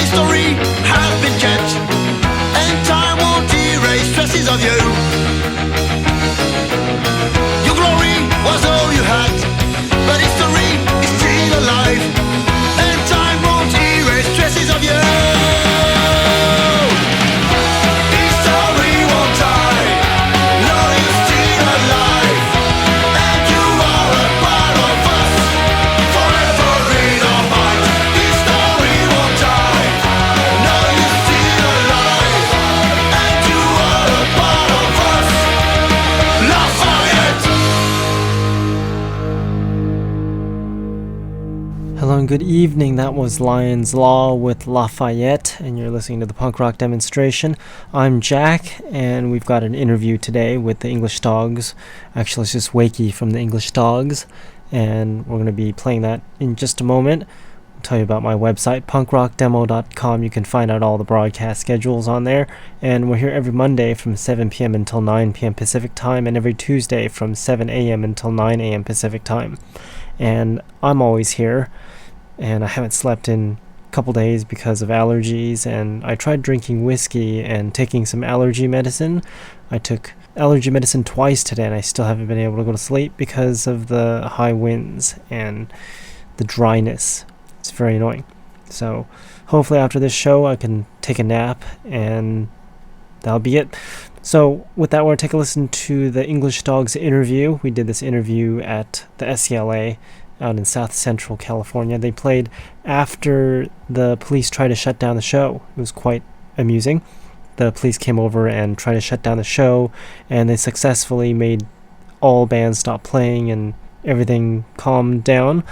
history has been kept, and time won't erase traces of you. Your glory was all you had, but history is still alive, and time won't erase traces of you. History won't die, no, you're still alive, and you are a part of us, forever in our minds. History won't die, no, you're still alive, and you are a part of us, Lafayette. Hello and good evening. That was Lion's Law with Lafayette, and you're listening to the punk rock demonstration. I'm Jack, and we've got an interview today with the English Dogs. Actually, it's just Wakey from the English Dogs, and we're going to be playing that in just a moment. I'll tell you about my website, punkrockdemo.com. You can find out all the broadcast schedules on there, and we're here every Monday from 7 p.m. until 9 p.m. Pacific Time, and every Tuesday from 7 a.m. until 9 a.m. Pacific Time. And I'm always here, and I haven't slept in a couple days because of allergies, and I tried drinking whiskey and taking some allergy medicine. I took allergy medicine twice today, and I still haven't been able to go to sleep because of the high winds and the dryness. It's very annoying. So hopefully after this show I can take a nap, and that'll be it. So with that, we're going to take a listen to the English Dogs interview. We did this interview at the SCLA out in South Central California. They played after the police tried to shut down the show. It was quite amusing. The police came over and tried to shut down the show, and they successfully made all bands stop playing and everything calmed down.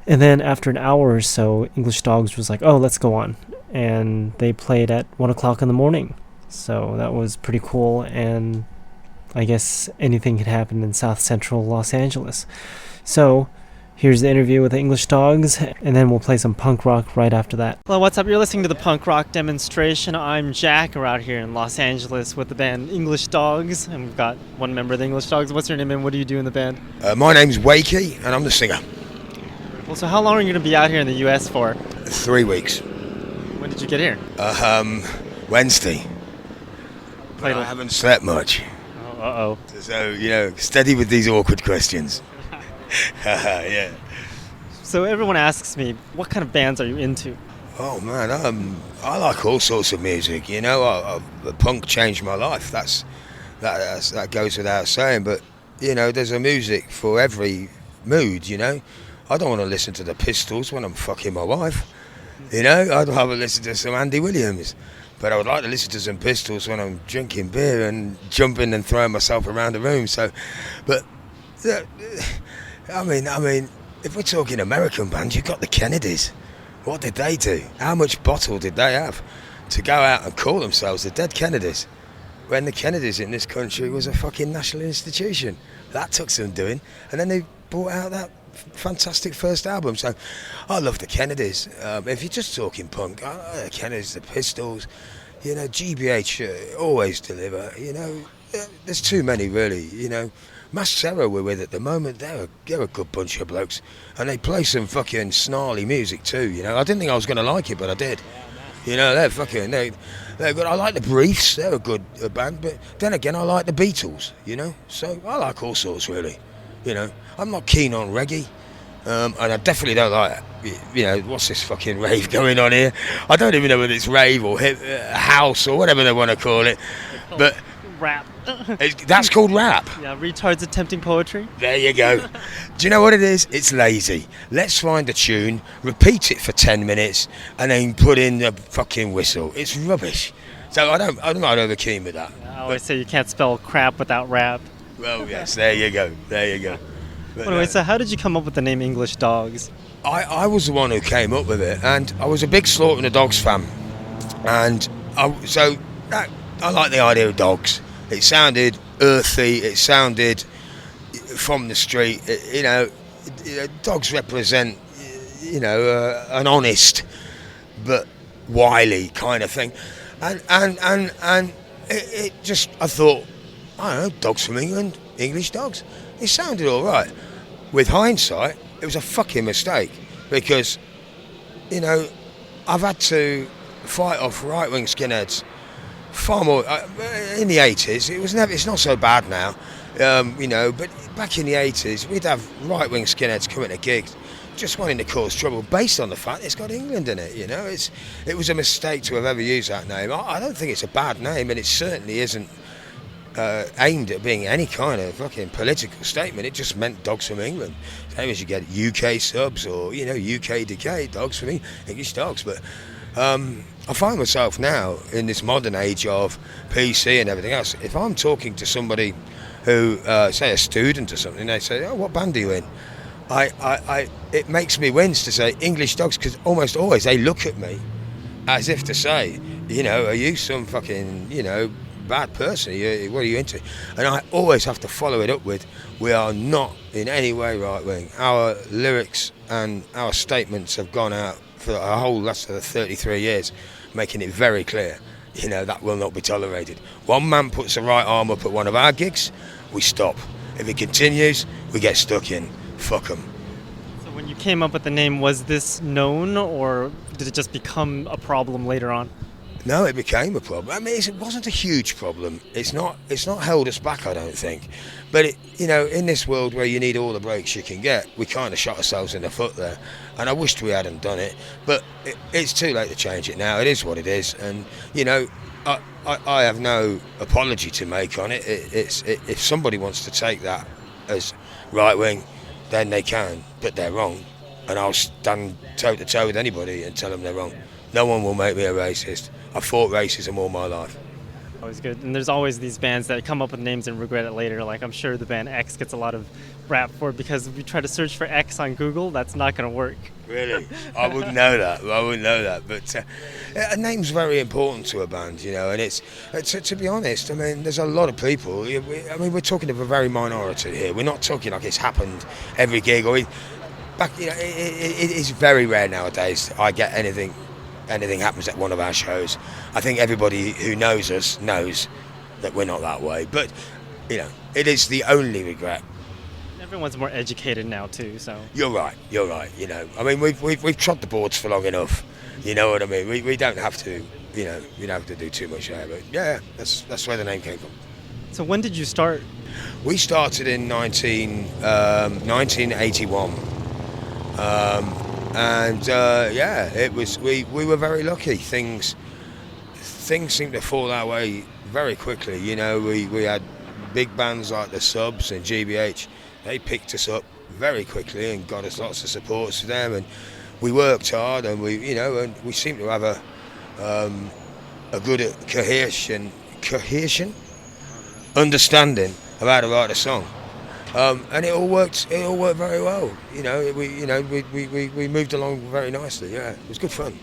And then after an hour or so, English Dogs was like, oh, let's go on. And they played at 1 o'clock in the morning. So that was pretty cool, and I guess anything could happen in South Central Los Angeles. So here's the interview with the English Dogs, and then we'll play some punk rock right after that. Hello, what's up? You're listening to the punk rock demonstration. I'm Jack. We're out here in Los Angeles with the band English Dogs, and we've got one member of the English Dogs. What's your name, and what do you do in the band? My name's Wakey, and I'm the singer. Well, so how long are you going to be out here in the U.S. for? 3 weeks. When did you get here? Wednesday. Played I haven't slept much. Oh, uh-oh. So, steady with these awkward questions. Yeah. So everyone asks me, what kind of bands are you into? Oh, man, I like all sorts of music, punk changed my life. That goes without saying, but, there's a music for every mood, I don't want to listen to the Pistols when I'm fucking my wife, I'd rather listen to some Andy Williams. But I would like to listen to some Pistols when I'm drinking beer and jumping and throwing myself around the room. So, but I mean, if we're talking American bands, you've got the Kennedys. What did they do? How much bottle did they have to go out and call themselves the Dead Kennedys, when the Kennedys in this country was a fucking national institution? That took some doing, and then they brought out that fantastic first album. So I love the Kennedys. If you're just talking punk, the Kennedys, the Pistols, GBH always deliver. There's too many really. Mascara we're with at the moment. They're a good bunch of blokes, and they play some fucking snarly music too. I didn't think I was going to like it, but I did. They're good. I like the Briefs. They're a good band, but then again, I like the Beatles. So I like all sorts really. I'm not keen on reggae, and I definitely don't like, what's this fucking rave going on here? I don't even know whether it's rave or hip, house or whatever they want to call it. But rap. That's called rap. Yeah, retards attempting poetry. There you go. Do you know what it is? It's lazy. Let's find a tune, repeat it for 10 minutes, and then put in the fucking whistle. It's rubbish. So I'm not over keen with that. Yeah, I always say you can't spell crap without rap. Well, yes, there you go. But anyway, so how did you come up with the name English Dogs? I was the one who came up with it, and I was a big Slaughter and the Dogs fan, and I like the idea of dogs. It sounded earthy, it sounded from the street, dogs represent, an honest but wily kind of thing, and it just, I thought, I don't know, Dogs from England, English Dogs. It sounded all right. With hindsight, it was a fucking mistake because, I've had to fight off right-wing skinheads far more in the 80s. It's not so bad now, but back in the 80s we'd have right-wing skinheads coming to gigs just wanting to cause trouble based on the fact it's got England in it. It was a mistake to have ever used that name. I don't think it's a bad name, and it certainly isn't aimed at being any kind of fucking political statement. It just meant dogs from England. Same as you get UK subs or UK decay, dogs from English dogs. But I find myself now in this modern age of PC and everything else, if I'm talking to somebody who say a student or something, they say, "Oh, what band are you in?" It makes me wince to say English dogs, because almost always they look at me as if to say, are you some fucking bad person? What are you into? And I always have to follow it up with, we are not in any way right wing. Our lyrics and our statements have gone out for a whole last of the 33 years, making it very clear, that will not be tolerated. One man puts the right arm up at one of our gigs, we stop. If it continues, we get stuck in. Fuck 'em. So when you came up with the name, was this known, or did it just become a problem later on? No, it became a problem. I mean, it wasn't a huge problem. It's not held us back, I don't think. But in this world where you need all the breaks you can get, we kind of shot ourselves in the foot there. And I wished we hadn't done it. But it's too late to change it now. It is what it is. And I have no apology to make on it. If somebody wants to take that as right wing, then they can. But they're wrong. And I'll stand toe to toe with anybody and tell them they're wrong. No one will make me a racist. I've fought racism all my life. Always good. And there's always these bands that come up with names and regret it later. Like, I'm sure the band X gets a lot of rap for it, because if you try to search for X on Google, that's not going to work. Really? I wouldn't know that. But a name's very important to a band, and it's to be honest, I mean, there's a lot of people. We're talking of a very minority here. We're not talking like it's happened every gig. It is very rare nowadays I get anything happens at one of our shows. I think everybody who knows us knows that we're not that way. But, it is the only regret. Everyone's more educated now too, so. You're right. I mean, we've trod the boards for long enough. You know what I mean? We don't have to, you don't have to do too much there. But yeah, that's where the name came from. So when did you start? We started in 1981. It was we were very lucky. Things seemed to fall our way very quickly. We had big bands like the Subs and GBH. They picked us up very quickly and got us lots of support for them. And we worked hard, and we seemed to have a good cohesion, understanding of how to write a song. And it all worked very well. We moved along very nicely. Yeah, it was good fun.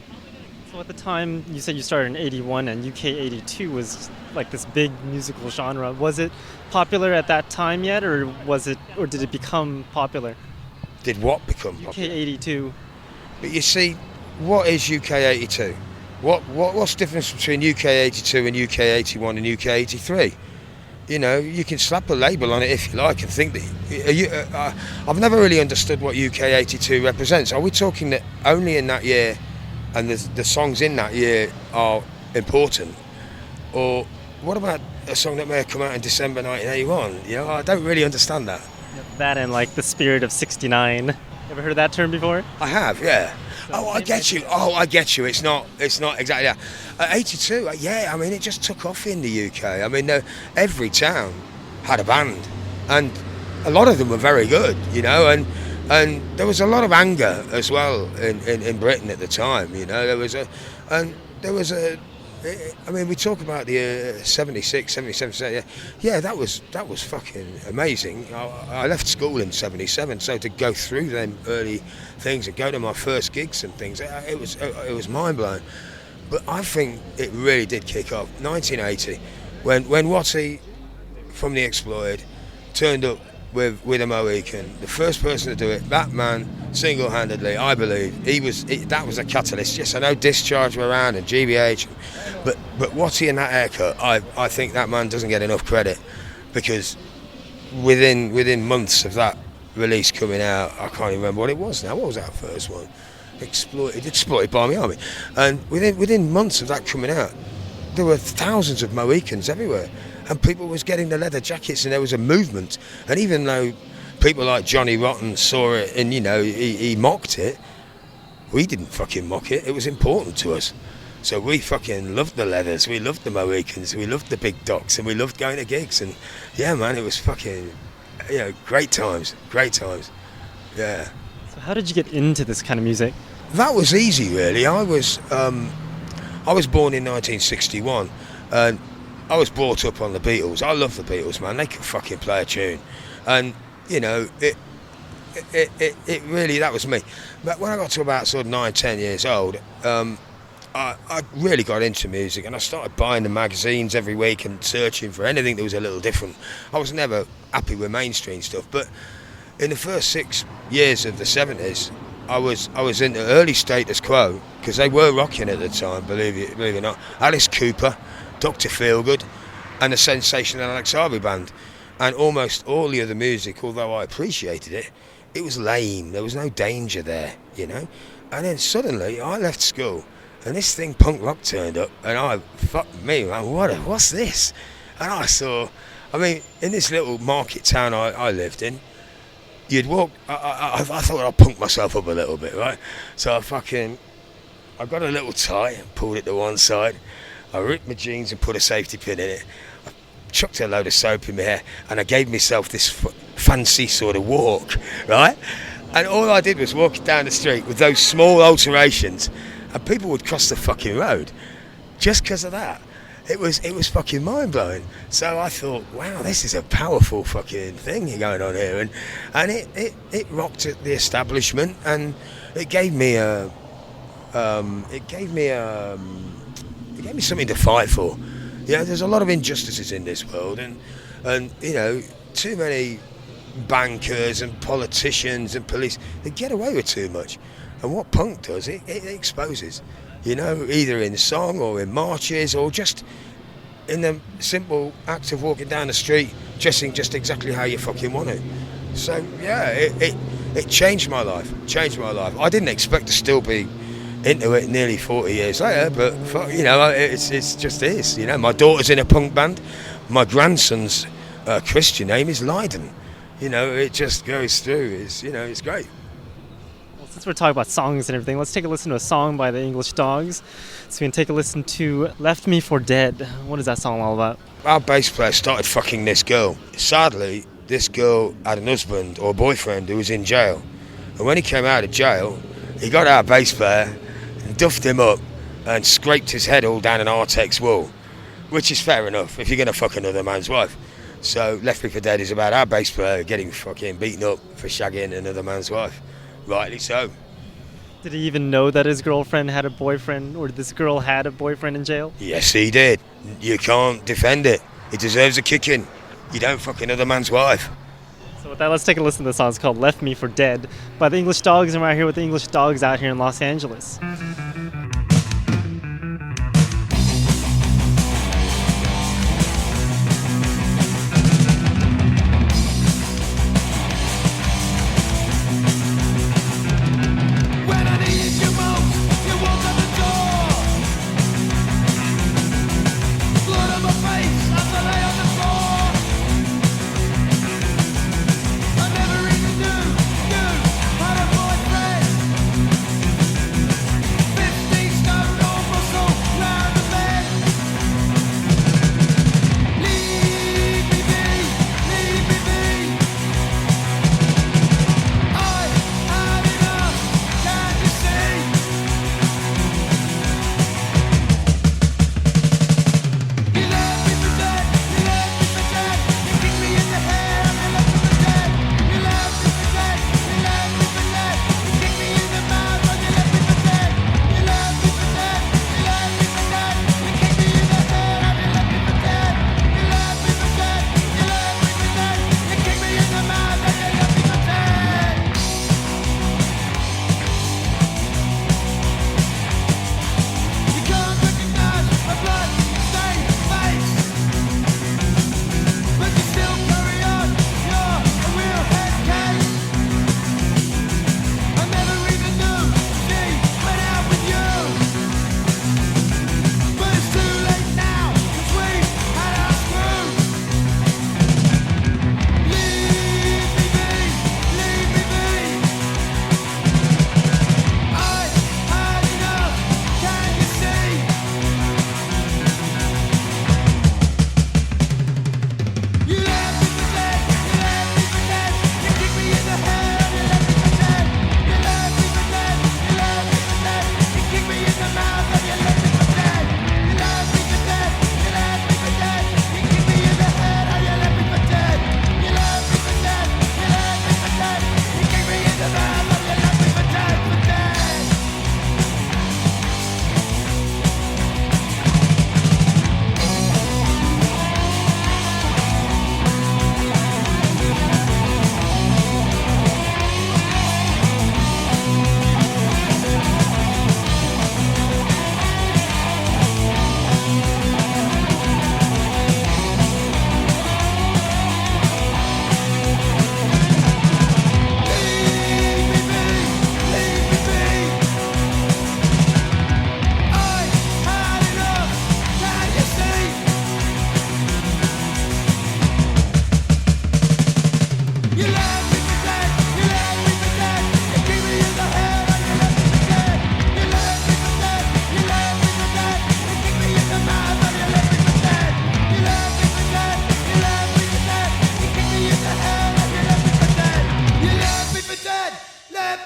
So at the time, you said you started in 81, and UK 82 was like this big musical genre. Was it popular at that time yet, or did it become popular? Did what become UK popular? 82. But you see, what is UK 82? What's the difference between UK 82 and UK 81 and UK 83? You can slap a label on it if you like and think that. I've never really understood what UK 82 represents. Are we talking that only in that year, and the songs in that year are important, or what about a song that may have come out in December 1981? I don't really understand that. That and like the spirit of '69. Ever heard that term before? I have, yeah. I get you. It's not exactly that. 82, yeah. I mean, it just took off in the UK. I mean, every town had a band, and a lot of them were very good, and there was a lot of anger as well in Britain at the time. I mean, we talk about the 76, 77, yeah, that was fucking amazing. I left school in 77, so to go through them early things and go to my first gigs and things, it was mind-blowing. But I think it really did kick off. 1980, when Watty from The Exploited turned up with a Mohican, the first person to do it, that man, single-handedly, I believe, that was a catalyst. Yes, I know Discharge were around and GBH, but Watty and that haircut, I think that man doesn't get enough credit, because within months of that release coming out, I can't even remember what it was now. What was our first one? exploited by my army. And within months of that coming out, there were thousands of Mohicans everywhere, and people was getting the leather jackets, and there was a movement. And even though people like Johnny Rotten saw it and he mocked it, we didn't fucking mock it. It was important to us. So we fucking loved the leathers, we loved the Mohicans, we loved the big docks, and we loved going to gigs. And yeah, man, it was fucking, great times. Yeah. So how did you get into this kind of music? That was easy, really. I was born in 1961, and I was brought up on the Beatles. I love the Beatles, man. They could fucking play a tune, and it really, that was me. But when I got to about sort of 9-10 years old, I really got into music, and I started buying the magazines every week and searching for anything that was a little different. I was never happy with mainstream stuff, but in the first 6 years of the 70s, I was into early Status Quo, because they were rocking at the time, believe it or not. Alice Cooper, Dr. Feelgood, and the Sensational Alex Harvey Band. And almost all the other music, although I appreciated it, it was lame. There was no danger there, And then suddenly I left school, and this thing, punk rock, turned up, and fuck me, man, what's this? And I saw, in this little market town I lived in, you'd walk, I thought I'd punk myself up a little bit, right? So I got a little tie and pulled it to one side. I ripped my jeans and put a safety pin in it. I chucked a load of soap in my hair, and I gave myself this fancy sort of walk, right? And all I did was walk down the street with those small alterations, and people would cross the fucking road just because of that. It was fucking mind-blowing. So I thought, wow, this is a powerful fucking thing going on here, and it rocked at the establishment, and it gave me something to fight for. There's a lot of injustices in this world, and too many bankers and politicians and police, they get away with too much. And what punk does, it exposes, either in song or in marches or just in the simple act of walking down the street, dressing just exactly how you fucking want to. So yeah, it changed my life. I didn't expect to still be into it nearly 40 years later, but it's just is. My daughter's in a punk band. My grandson's Christian name is Lydon. It just goes through. It's great. Well, since we're talking about songs and everything, let's take a listen to a song by the English Dogs. So we can take a listen to Left Me for Dead. What is that song all about? Our bass player started fucking this girl. Sadly, this girl had an husband or boyfriend who was in jail. And when he came out of jail, he got our bass player and duffed him up and scraped his head all down an Artex wall, which is fair enough if you're going to fuck another man's wife. So Left Me for Dead is about our bass player getting fucking beaten up for shagging another man's wife. Rightly so. Did he even know that his girlfriend had a boyfriend, or this girl had a boyfriend in jail? Yes, he did. You can't defend it. He deserves a kicking. You don't fuck another man's wife. So with that, let's take a listen to the song. It's called Left Me for Dead by the English Dogs, and we're out here with the English Dogs out here in Los Angeles. When I needed you most, you walked out the door. Blood on my face as I lay on the floor. I never even knew had a boyfriend.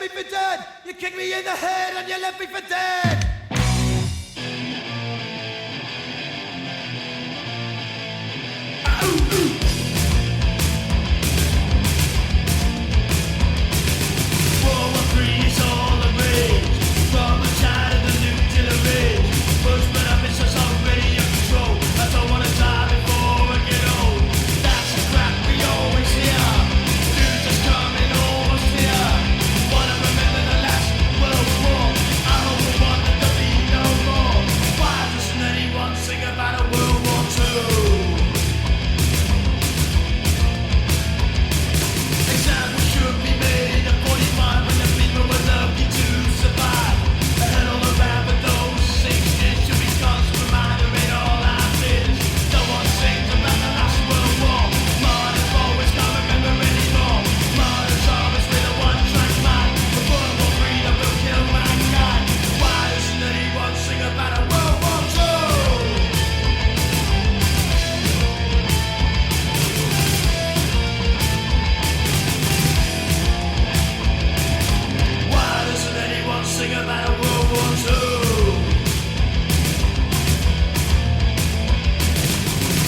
left me for dead. You kicked me in the head and you left me for dead. World War III is all the rage. From the tide of the nuclear age. Push but I miss us already in control. I don't wanna die before I get old. That's the crap we always hear. News is coming almost here. Wanna remember the last World War. I hope the one that there'll be no more. Why doesn't anyone sing about a World War II? Examples should be made at 45 when the people were lucky to survive. I heard all around, but those 6 years should be constant reminder in all our fears. No one sings about the last World War. Martyrs always can't remember anymore. Martyrs always with a one-track mind. The World War III that will kill mankind. Why doesn't anyone sing about a World War II? Why doesn't anyone sing about a World War II?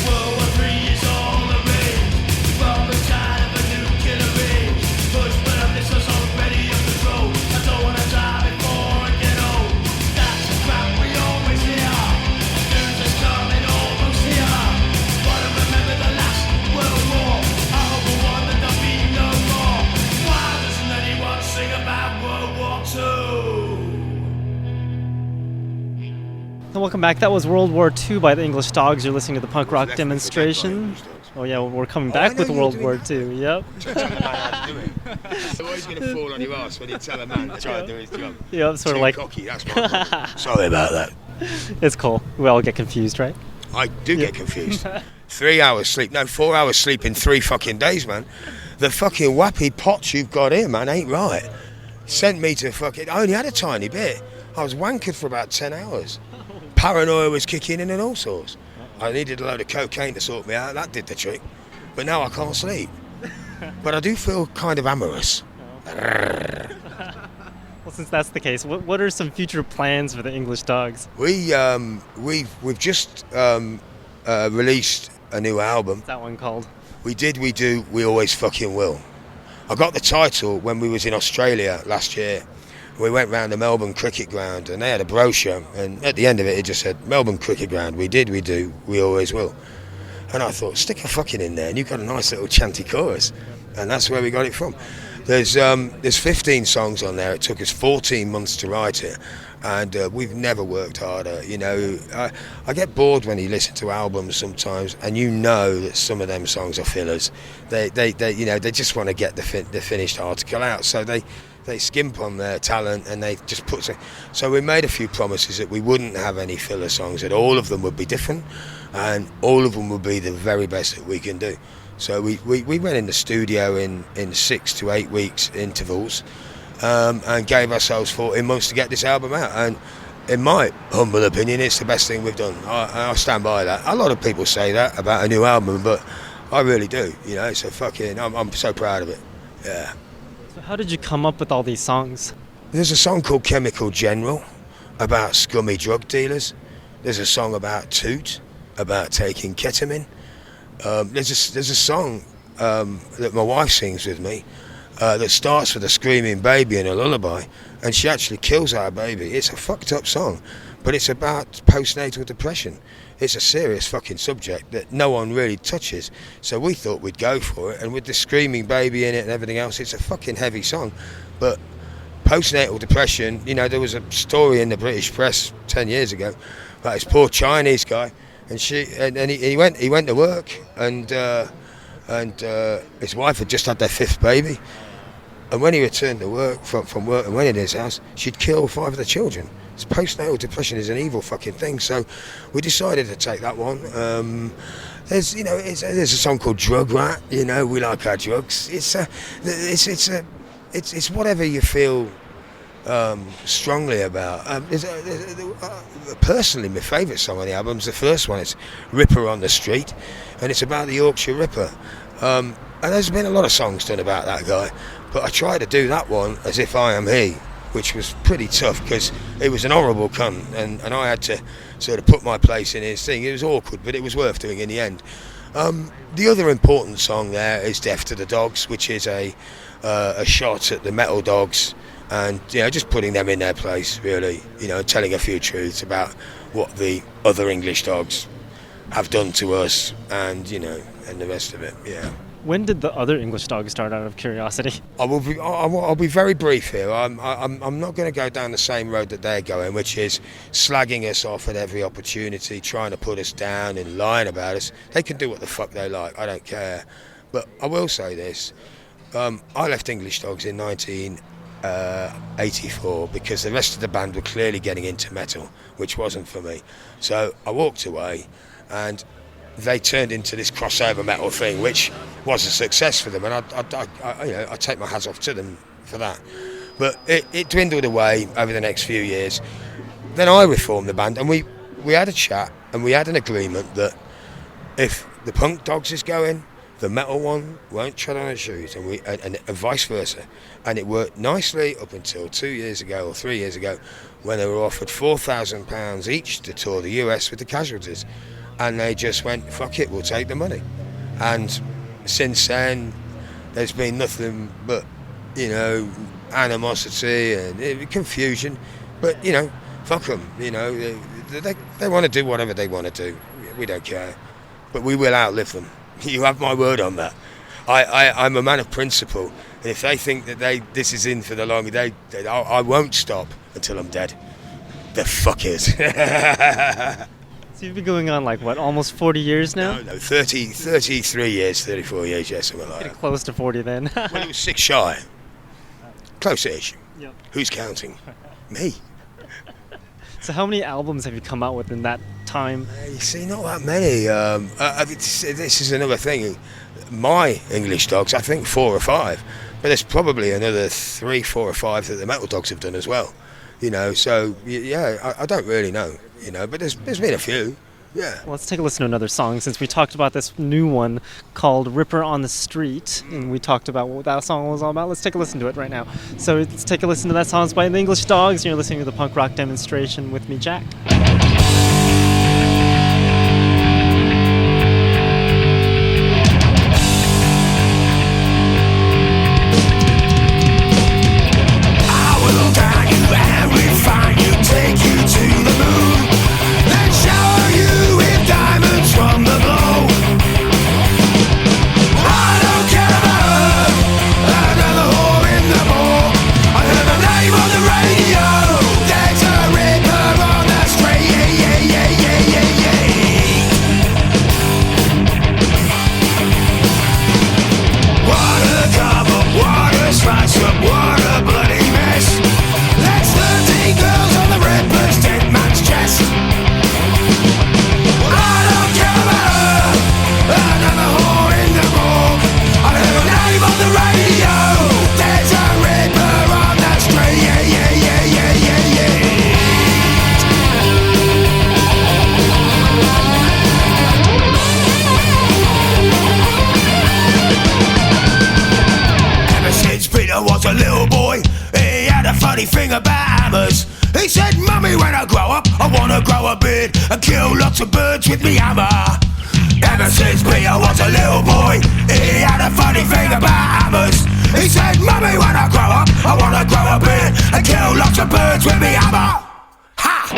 World War III is all the rage. From the tide of a nuclear age. Push but I miss us already in control. I don't wanna die before I get old. That's the crap we always hear. News is coming almost here. Wanna remember the last World War. I hope the one that there'll be no more. Why doesn't anyone sing about World War II? And welcome back. That was World War II by the English Dogs. You're listening to the punk rock demonstration. Oh yeah, we're coming Oh, I back know with you're World doing War that. II. Yep. Tell a man how to do it. So always going to fall on your ass when you tell a man to try to do his job. Yep. Sort Too of like cocky, that's my problem. Sorry about that. it's cool. We all get confused, right? I do get confused. 3 hours sleep, no, 4 hours sleep in 3 fucking days, man. The fucking wappy pots you've got here, man, ain't right. Sent me to fucking, I only had a tiny bit. I was wankered for about 10 hours. Paranoia was kicking in and all sorts. I needed a load of cocaine to sort me out, that did the trick. But now I can't sleep. But I do feel kind of amorous. Well, since that's the case, what are some future plans for the English Dogs? We've just released a new album. What's that one called? We did, we do, we always fucking will. I got the title when we was in Australia last year. We went round the Melbourne Cricket Ground and they had a brochure and at the end of it just said, Melbourne Cricket Ground, we did, we do, we always will. And I thought, stick a fucking in there and you've got a nice little chanty chorus. And that's where we got it from. There's 15 songs on there. It took us 14 months to write it. And we've never worked harder, you know. I get bored when you listen to albums sometimes, and you know that some of them songs are fillers. They you know, they just want to get the finished article out, so they skimp on their talent and they just put. So we made a few promises that we wouldn't have any filler songs, that all of them would be different, and all of them would be the very best that we can do. So we went in the studio in 6 to 8 weeks intervals. And gave ourselves 14 months to get this album out, and in my humble opinion it's the best thing we've done. I stand by that. A lot of people say that about a new album, but I really do, you know. It's a fucking, I'm so proud of it. Yeah. So how did you come up with all these songs? There's a song called Chemical General about scummy drug dealers. There's a song about Toot, about taking ketamine. There's a song that my wife sings with me that starts with a screaming baby and a lullaby, and she actually kills our baby. It's a fucked up song, but it's about postnatal depression. It's a serious fucking subject that no one really touches, so we thought we'd go for it, and with the screaming baby in it and everything else, it's a fucking heavy song. But postnatal depression, you know, there was a story in the British press 10 years ago about this poor Chinese guy, and he went to work, and his wife had just had their 5th baby. And when he returned to work from work and went in his house, she'd killed 5 of the children. Postnatal depression is an evil fucking thing. So we decided to take that one. There's a song called Drug Rat. You know, we like our drugs. It's whatever you feel strongly about. Personally, my favourite song on the album is the first one. It's Ripper on the Street, and it's about the Yorkshire Ripper. And there's been a lot of songs done about that guy. But I tried to do that one as if I am he, which was pretty tough because it was an horrible cunt, and I had to sort of put my place in his thing. It was awkward, but it was worth doing in the end. The other important song there is Death to the Dogs, which is a shot at the Metal Dogs, and just putting them in their place, really, telling a few truths about what the other English Dogs have done to us, and the rest of it. When did the other English Dogs start, out of curiosity? I'll be very brief here. I'm not going to go down the same road that they're going, which is slagging us off at every opportunity, trying to put us down and lying about us. They can do what the fuck they like. I don't care. But I will say this. I left English Dogs in 1984 because the rest of the band were clearly getting into metal, which wasn't for me. So I walked away, and they turned into this crossover metal thing, which was a success for them, and I take my hats off to them for that. But it dwindled away over the next few years. Then I reformed the band, and we had a chat, and we had an agreement that if the Punk Dogs is going, the metal one won't tread on our shoes, and vice versa. And it worked nicely up until 2 years ago or 3 years ago, when they were offered £4,000 each to tour the US with the Casualties. And they just went, fuck it, we'll take the money. And since then, there's been nothing but, animosity and confusion. But, fuck them, they want to do whatever they want to do. We don't care. But we will outlive them. You have my word on that. I'm a man of principle. And if they think that this is in for the long, I won't stop until I'm dead. The fuckers. So you've been going on almost 40 years now? No, 33 years, 34 years, something like that. Close to 40 then. Well, it was 6 shy. Close-ish. Yep. Who's counting? Me. So how many albums have you come out with in that time? You see, not that many. This is another thing. My English Dogs, I think 4 or 5. But there's probably another 3, 4 or 5 that the Metal Dogs have done as well. So, I don't really know. But there's been a few, yeah. Well, let's take a listen to another song, since we talked about this new one called Ripper on the Street, and we talked about what that song was all about. Let's take a listen to it right now. So let's take a listen to that song. It's by the English Dogs, and you're listening to the Punk Rock Demonstration with me, Jack. Thing about hammers. He said, Mummy, when I grow up, I wanna grow a beard and kill lots of birds with me hammer. Ever since Peter was a little boy, he had a funny thing about hammers. He said, Mummy, when I grow up, I wanna grow a beard and kill lots of birds with me hammer. Ha!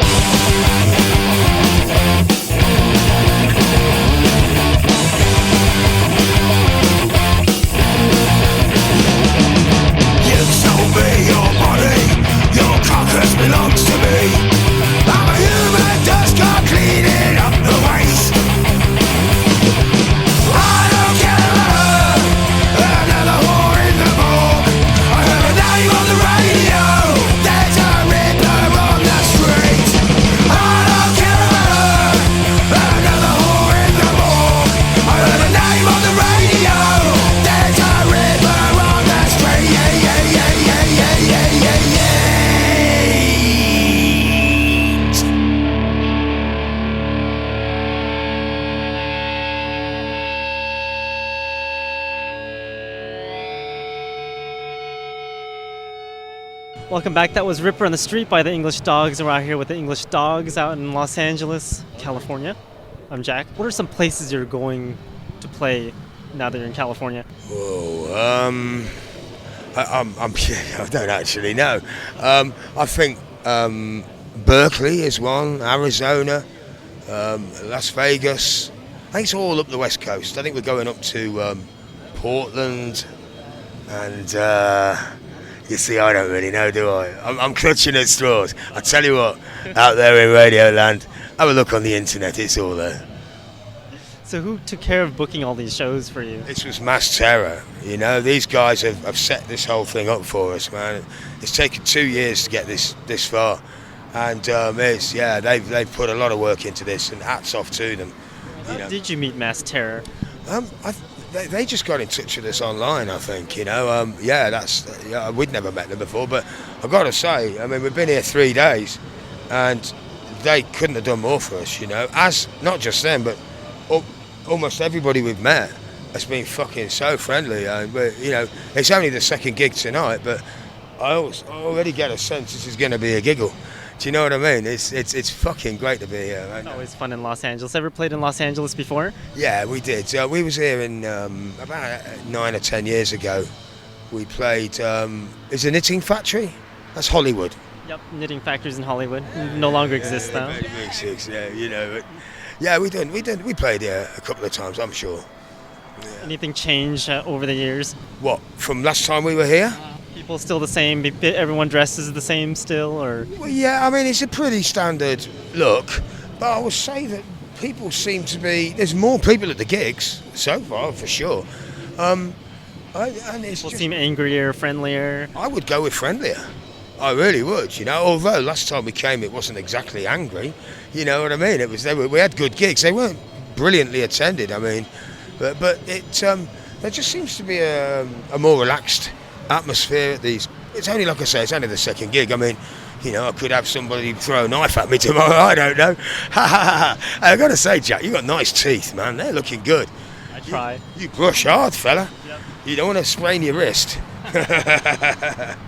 Belongs to me. I'm a human dust, can't clean it up the waste. I don't care about her, another whore in the morgue. I heard a name on the radio. There's a ripper on the Welcome back. That was Ripper on the Street by the English Dogs. And we're out here with the English Dogs out in Los Angeles, California. I'm Jack. What are some places you're going to play now that you're in California? Oh, I don't actually know. I think Berkeley is one, Arizona, Las Vegas. I think it's all up the West Coast. I think we're going up to Portland, and you see, I don't really know, do I? I'm clutching at straws. I tell you what, out there in Radio Land, have a look on the internet, it's all there. So who took care of booking all these shows for you? This was Mass Terror, you know. These guys have set this whole thing up for us, man. It's taken 2 years to get this far, and they've put a lot of work into this, and hats off to them. How did you meet Mass Terror? They just got in touch with us online, I think. We'd never met them before, but I've got to say, I mean, we've been here 3 days, and they couldn't have done more for us, you know. As not just them, but almost everybody we've met has been fucking so friendly. It's only the second gig tonight, but I already get a sense this is going to be a giggle. Do you know what I mean? It's fucking great to be here. Right? It's always fun in Los Angeles. Ever played in Los Angeles before? Yeah, we did. We was here in about 9 or 10 years ago. We played. Is a knitting factory? That's Hollywood. Yep, knitting factories in Hollywood no longer exist though. Yeah, we did. We played here a couple of times, I'm sure. Yeah. Anything changed over the years? What, from last time we were here? People still the same? Everyone dresses the same still, or? Well, yeah, I mean, it's a pretty standard look, but I would say that people seem to be. There's more people at the gigs so far, for sure. People seem angrier, friendlier. I would go with friendlier. I really would, you know. Although last time we came, it wasn't exactly angry. You know what I mean? We had good gigs. They weren't brilliantly attended. I mean, but there just seems to be a more relaxed atmosphere at these. It's only, like I say, it's only the second gig. I mean, you know, I could have somebody throw a knife at me tomorrow. I don't know. I got to say, Jack, you got nice teeth, man. They're looking good. I try. You brush hard, fella. Yep. You don't want to sprain your wrist. Yep.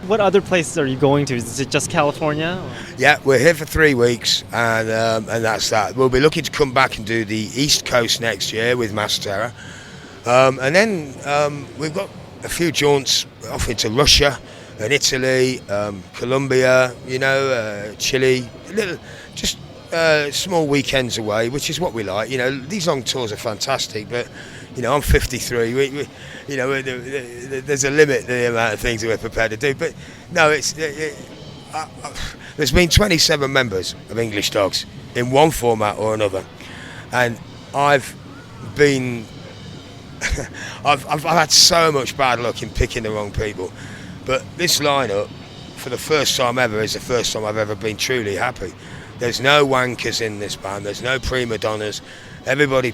What other places are you going to? Is it just California? Yeah, we're here for 3 weeks, and that's that. We'll be looking to come back and do the East Coast next year with Mass Terror. And then we've got a few jaunts off into Russia and Italy, Colombia, Chile, just small weekends away, which is what we like. You know, these long tours are fantastic, but you know, I'm 53. There's a limit to the amount of things that we're prepared to do. But no, there's been 27 members of English Dogs in one format or another, and I've had so much bad luck in picking the wrong people, but this lineup, for the first time ever, is the first time I've ever been truly happy. There's no wankers in this band. There's no prima donnas. Everybody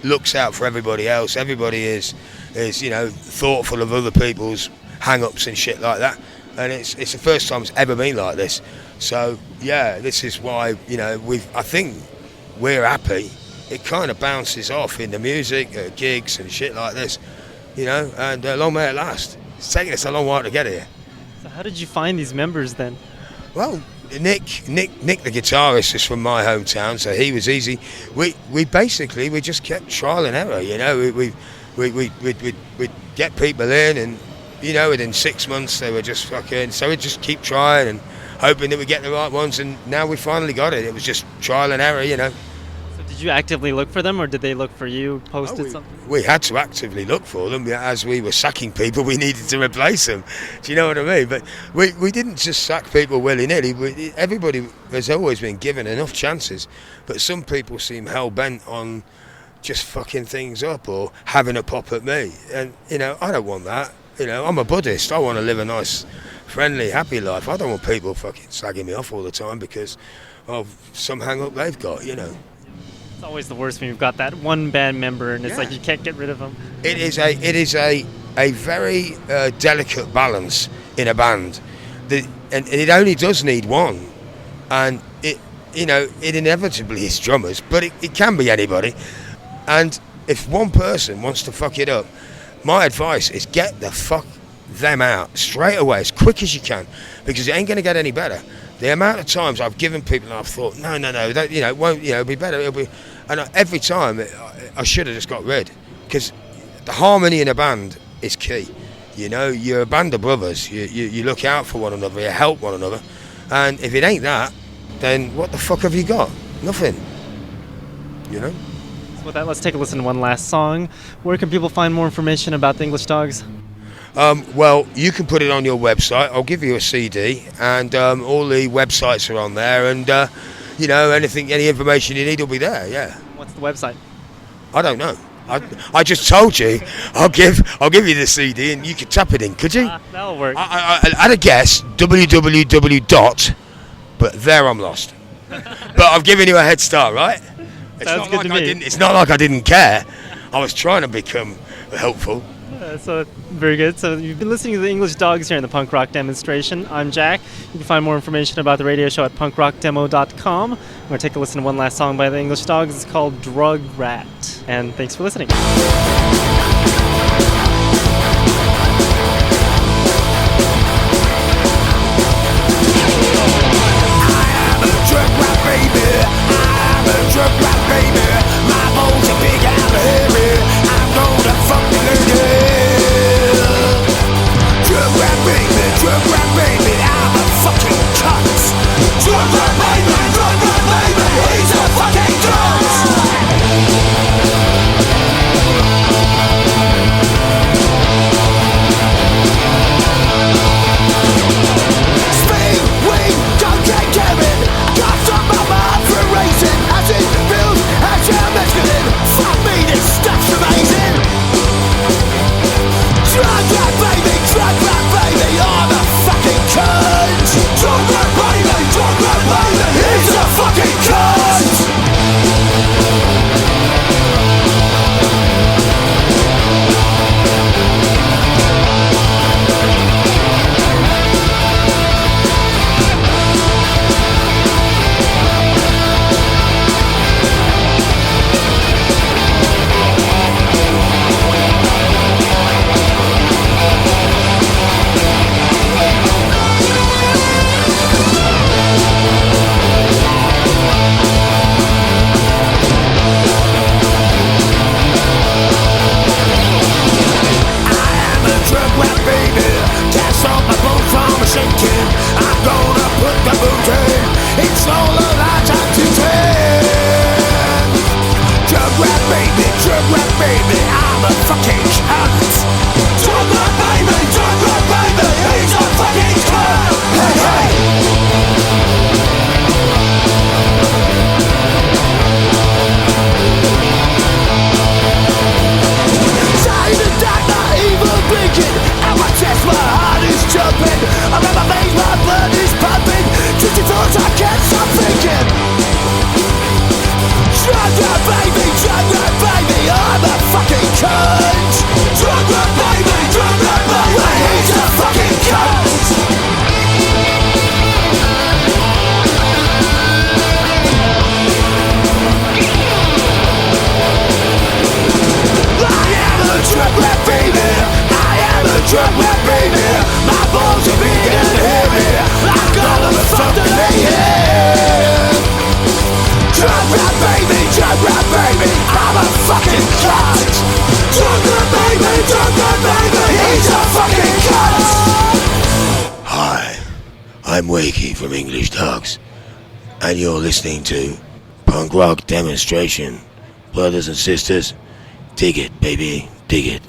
looks out for everybody else. Everybody is thoughtful of other people's hang-ups and shit like that. And it's the first time it's ever been like this. So yeah, this is why I think we're happy. It kind of bounces off in the music, gigs and shit like this, and long may it last. It's taken us a long while to get here. So how did you find these members then? Well, Nick, the guitarist, is from my hometown, so he was easy. We just kept trial and error, We'd get people in, and within 6 months they were just fucking. So we'd just keep trying and hoping that we get the right ones, and now we finally got it. It was just trial and error, So did you actively look for them, or did they look for you? Posted something? We had to actively look for them. As we were sacking people, we needed to replace them. Do you know what I mean? But we didn't just sack people willy-nilly. Everybody has always been given enough chances. But some people seem hell-bent on just fucking things up or having a pop at me. And, I don't want that. I'm a Buddhist. I want to live a nice, friendly, happy life. I don't want people fucking slagging me off all the time because of some hang-up they've got, It's always the worst when you've got that one band member and it's like you can't get rid of them. It is a very delicate balance in a band, and it only does need one, and it inevitably is drummers, but it can be anybody, and if one person wants to fuck it up, my advice is get the fuck them out straight away, as quick as you can, because it ain't going to get any better. The amount of times I've given people and I've thought, no, that, it won't, it'll be better, and every time I should have just got rid, because the harmony in a band is key. You're a band of brothers. You look out for one another, you help one another, and if it ain't that, then what the fuck have you got? Nothing. So with that, let's take a listen to one last song. Where can people find more information about the English Dogs? Well, you can put it on your website. I'll give you a CD, and all the websites are on there, and any information you need will be there. Yeah. What's the website? I don't know. I just told you. I'll give you the CD, and you can tap it in. Could you? That'll work. I had a guess. www. But there I'm lost. But I've given you a head start, right? Sounds good to me. It's not like I didn't care. I was trying to become helpful. So very good. So you've been listening to the English Dogs here in the punk rock demonstration. I'm Jack. You can find more information about the radio show at punkrockdemo.com. We're going to take a listen to one last song by the English Dogs. It's called Drug Rat. And thanks for listening. Drug rat baby, my balls are big and hairy. I'm gonna fuck the lady. Drug rat baby, I'm a fucking cunt. Drug rat baby, he's a fucking cunt. Speed, weed, cocaine, Kevin. Got some of my mind for racing. Bills, I'm masculine. Fuck me, this stuff's amazing. Drug rat baby, I'm a fucking cunt. Drug rat baby, he's a fucking cunt. I'm gonna put the boot in. It's all a lie, time to take. Drug rat baby, I'm a fucking cunt. Drug rat baby, he's a fucking cunt. Hey, hey. Time to die, not even blinking. At my chest, my heart is jumping. I'm at my veins, my blood is pumping. Twisted thoughts, I can't stop thinking. Drug rat baby, I'm a fucking cunt. Drug rat baby, he's a fucking cunt. I am a drug rat baby. Drug rat baby, my balls are big and heavy. I'm gonna fuck the mayhem. Drug rat baby, I'm a fucking cunt. Drug rat baby, he's a fucking cunt. Hi, I'm Wakey from English Dogs, and you're listening to Punk Rock Demonstration. Brothers and sisters, dig it, baby, dig it.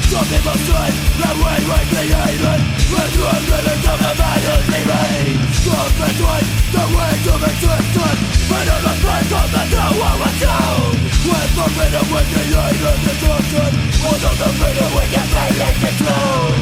Some people say that we were created with one minute of the matters leaving. Come between the ways of existence, but in the face of the new one down. With the freedom we created destruction, without the freedom we can make it control.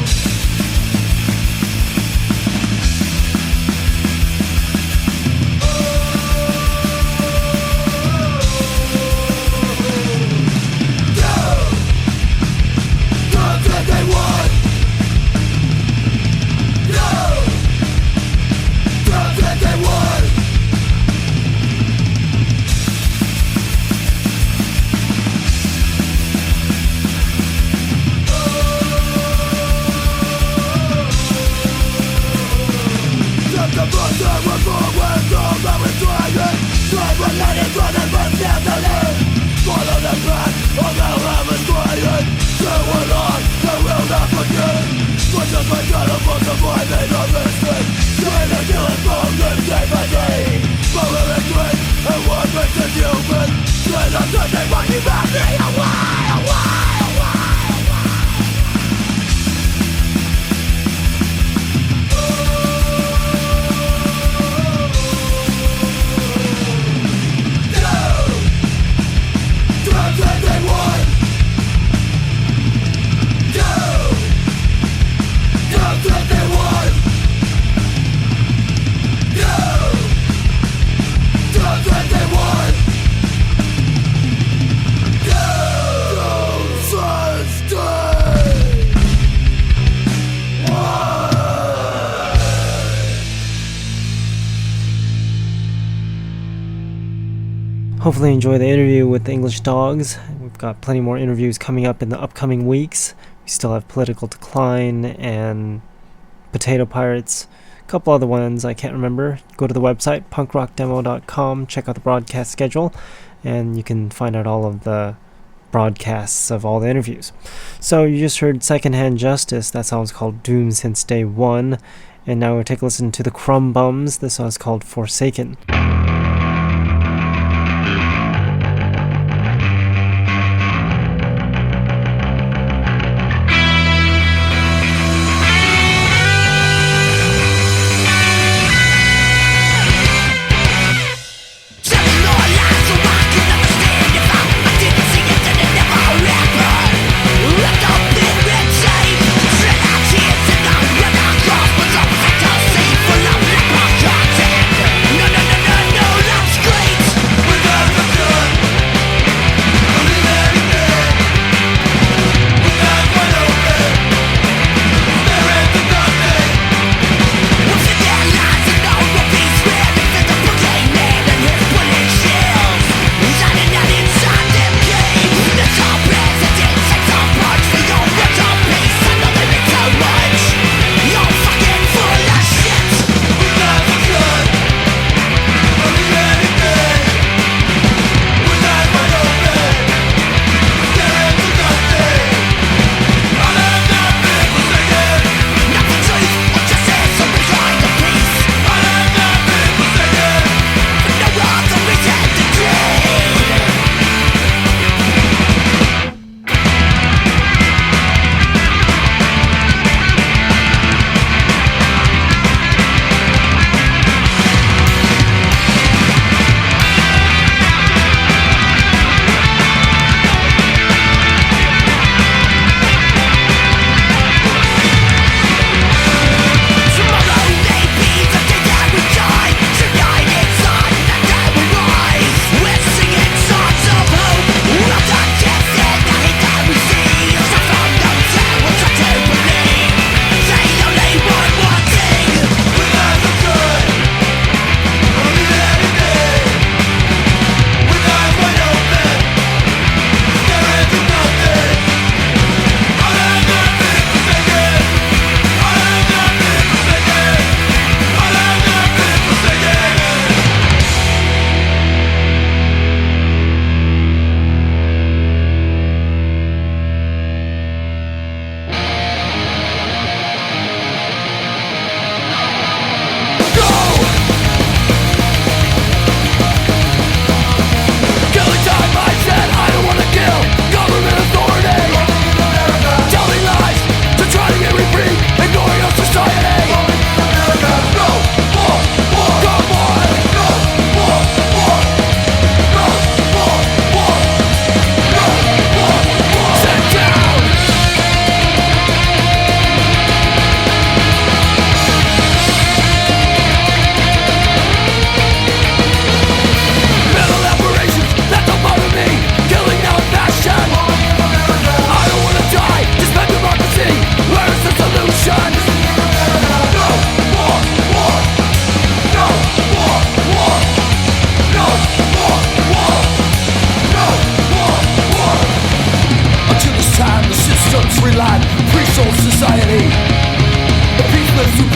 Hopefully enjoy the interview with the English Dogs. We've got plenty more interviews coming up in the upcoming weeks. We still have Political Decline and Potato Pirates, a couple other ones I can't remember. Go to the website, punkrockdemo.com, check out the broadcast schedule, and you can find out all of the broadcasts of all the interviews. So you just heard Secondhand Justice. That song's called Doom Since Day One. And now we'll take a listen to the Crumb Bums. This song's called Forsaken. No, no, no, no.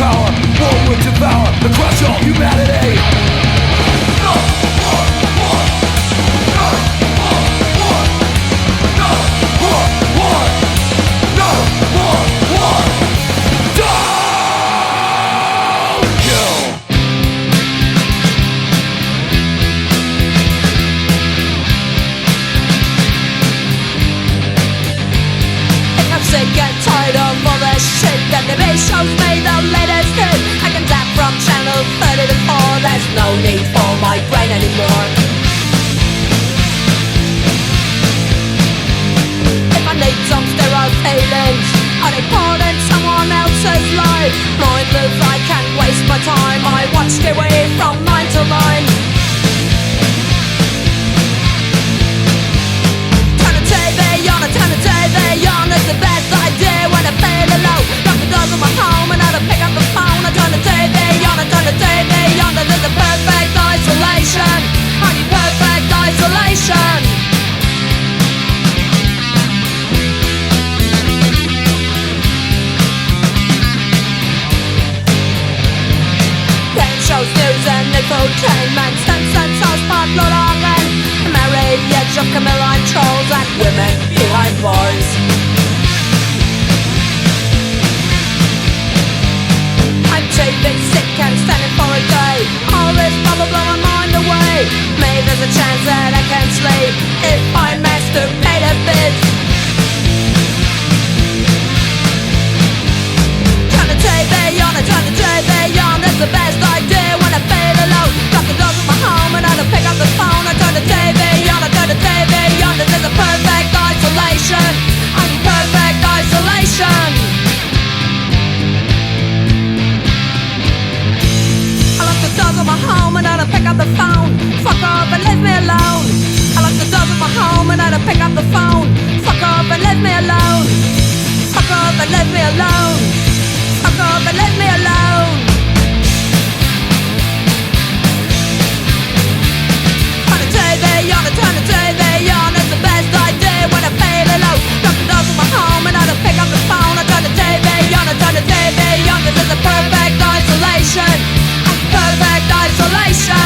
power, war will devour the crush of humanity. Sick and tired of all the shit that the base shows me the latest hit. I can tap from channel 30 to 4. There's no need for my brain anymore. If I need some sterile feelings, are they poured in someone else's life? Mindless, I can't waste my time. I watch TV from 9 to 9. Turn the TV on, turn the TV on. It's the best idea when I'm feeling low. Lock the doors of my home and I don't pick up the phone. I turn the TV on, I turn the TV on. This is the perfect isolation. I need perfect isolation. Game shows, news and infotainment. Simpsons, South Park, Lord Argan. Marriage of Camilla and trolls and women behind bars. I'm chafing, sick and standing for a day. All this bubble blow my mind away. Maybe there's a chance that I can sleep if I masturbate a bit. Turn the TV on, I turn the TV on. That's the best idea when I feel alone. Lock the doors of my home and I don't pick up the phone. I turn the TV on, I turn the TV on. This is a perfect isolation. I need perfect isolation. I lock the doors of my home and I don't pick up the phone. Fuck off and leave me alone. I lock the doors of my home and I don't pick up the phone. Fuck off and leave me alone. Fuck off and leave me alone. Fuck off and leave me alone. Turn the TV on, I turn the TV on. It's the best idea when I'm feeling low. Lock the doors of my home and I don't pick up the phone. I turn the TV on, I turn the TV on. This is the perfect isolation. Perfect isolation.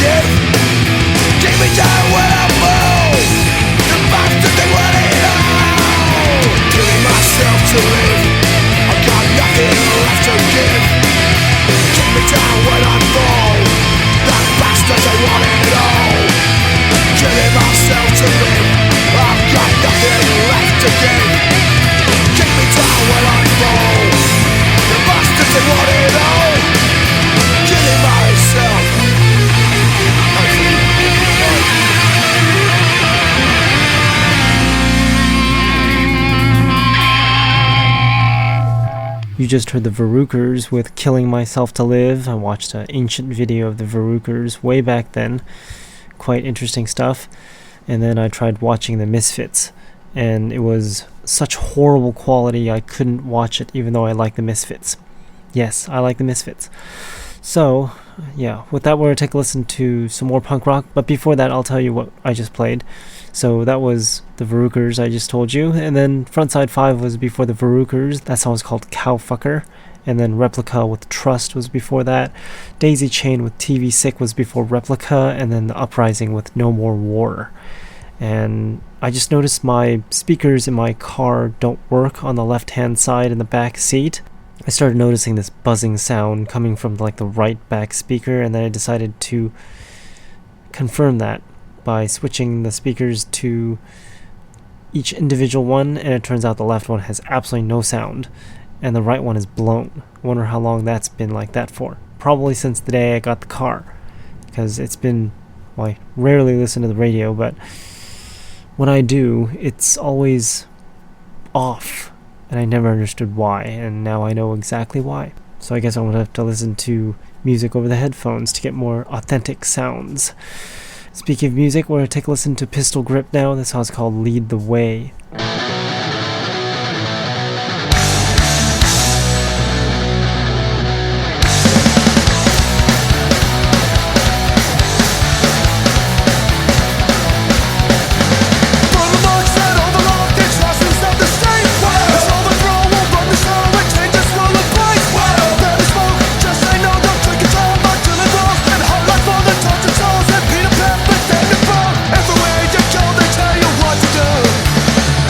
give. Keep me down when I fall. The bastards they want it all. Killing myself to live. I've got nothing left to give. Keep me down when I fall. The bastards they want it all. Killing myself to live. I've got nothing left to give. Keep me down when I fall. The bastards they want it all. Killing myself. You just heard the Verruchers with Killing Myself to Live. I watched an ancient video of the Verruchers way back then. Quite interesting stuff. And then I tried watching the Misfits, and it was such horrible quality I couldn't watch it even though I like the Misfits. Yes, I like the Misfits. So, yeah, with that we're going to take a listen to some more punk rock, but before that I'll tell you what I just played. So that was the Verruchers I just told you, and then Frontside 5 was before the Verruchers. That song was called Cowfucker, and then Replica with Trust was before that. Daisy Chain with TV Sick was before Replica, and then The Uprising with No More War. And I just noticed my speakers in my car don't work on the left-hand side in the back seat. I started noticing this buzzing sound coming from like the right back speaker, and then I decided to confirm that by switching the speakers to each individual one, and it turns out the left one has absolutely no sound and the right one is blown. I wonder how long that's been like that for. Probably since the day I got the car, because it's been, well, I rarely listen to the radio, but when I do, it's always off, and I never understood why, and now I know exactly why. So I guess I'm going to have to listen to music over the headphones to get more authentic sounds. Speaking of music, we're going to take a listen to Pistol Grip now. This song's called Lead the Way. Everywhere you go, they tell you what to do.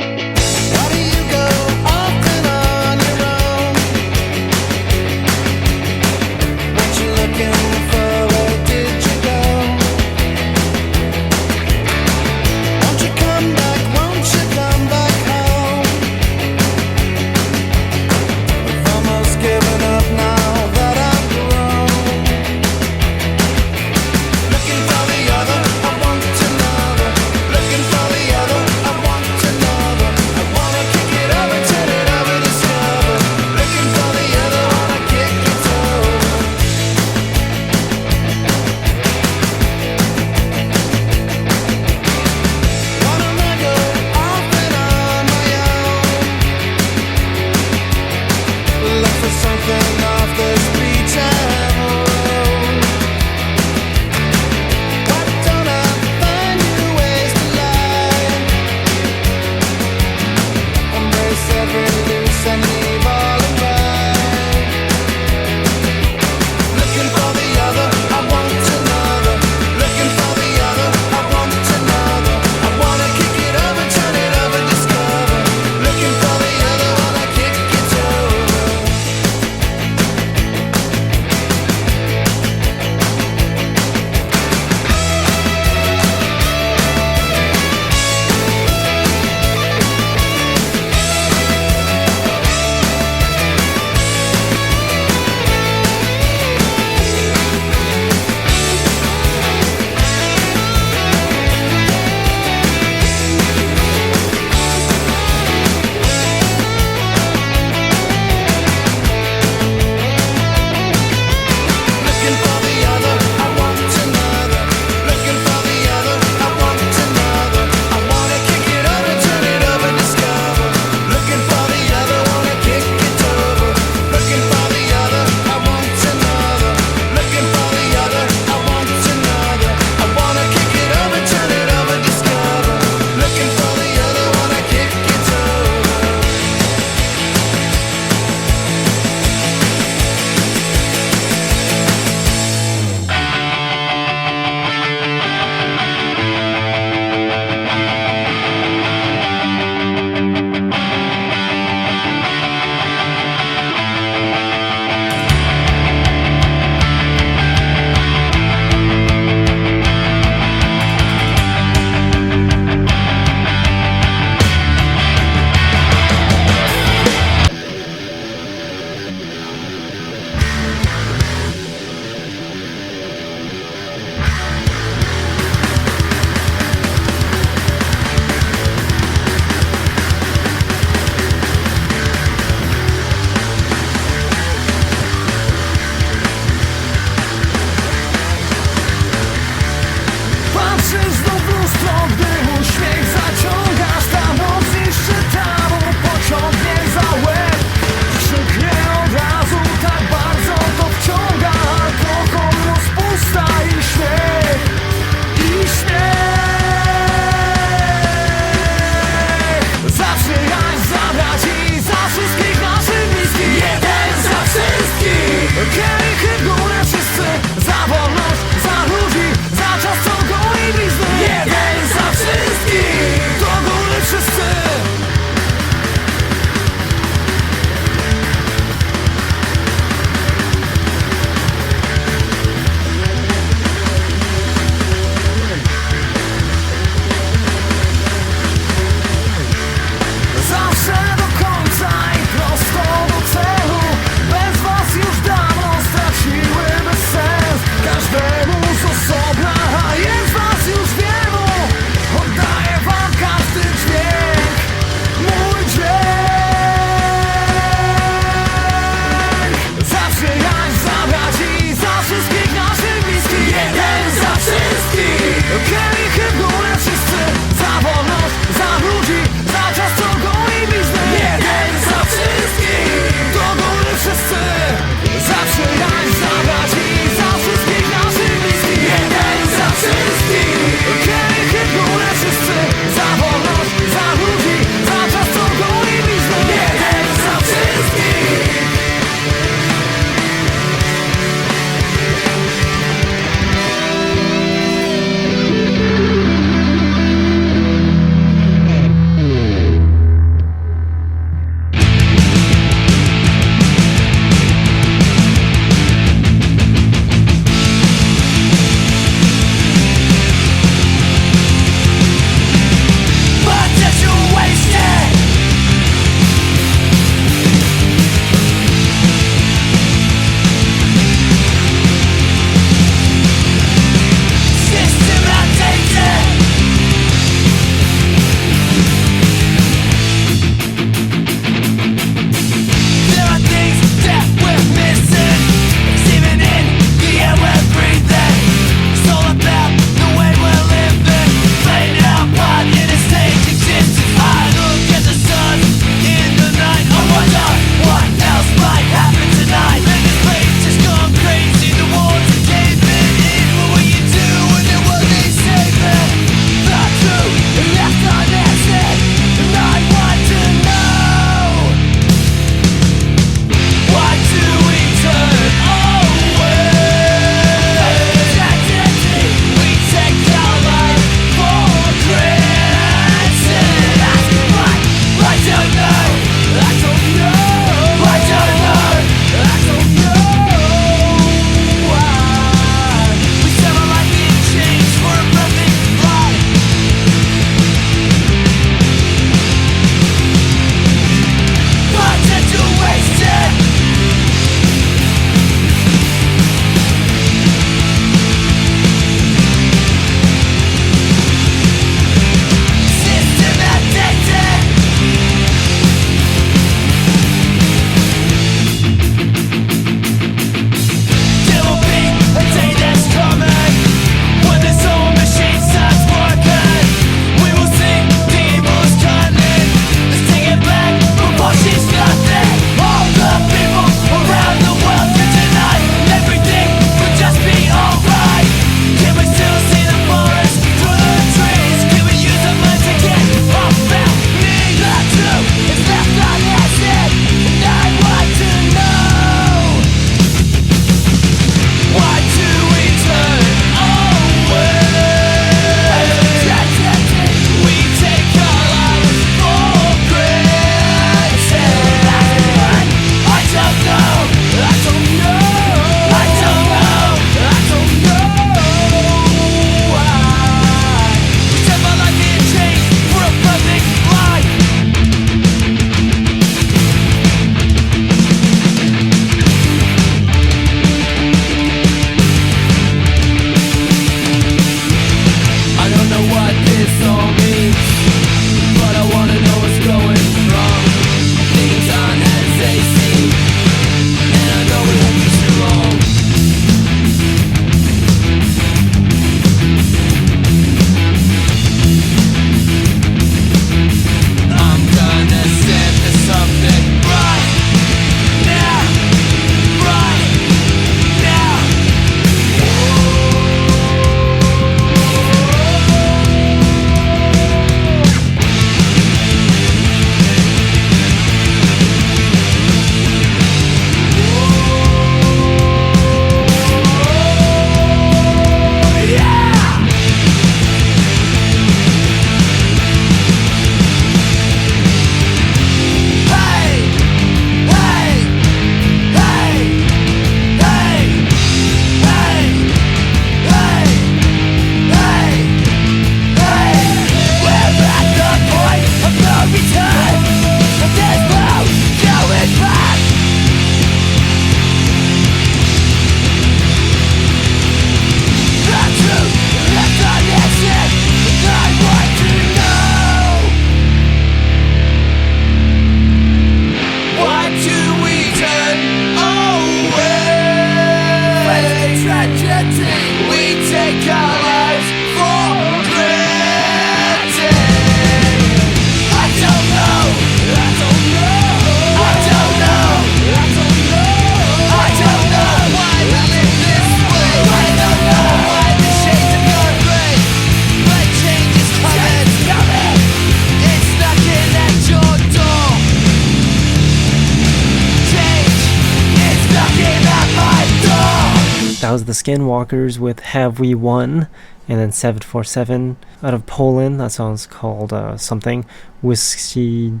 the Skinwalkers with Have We Won, and then 747 out of Poland. That song's called something. Whiskey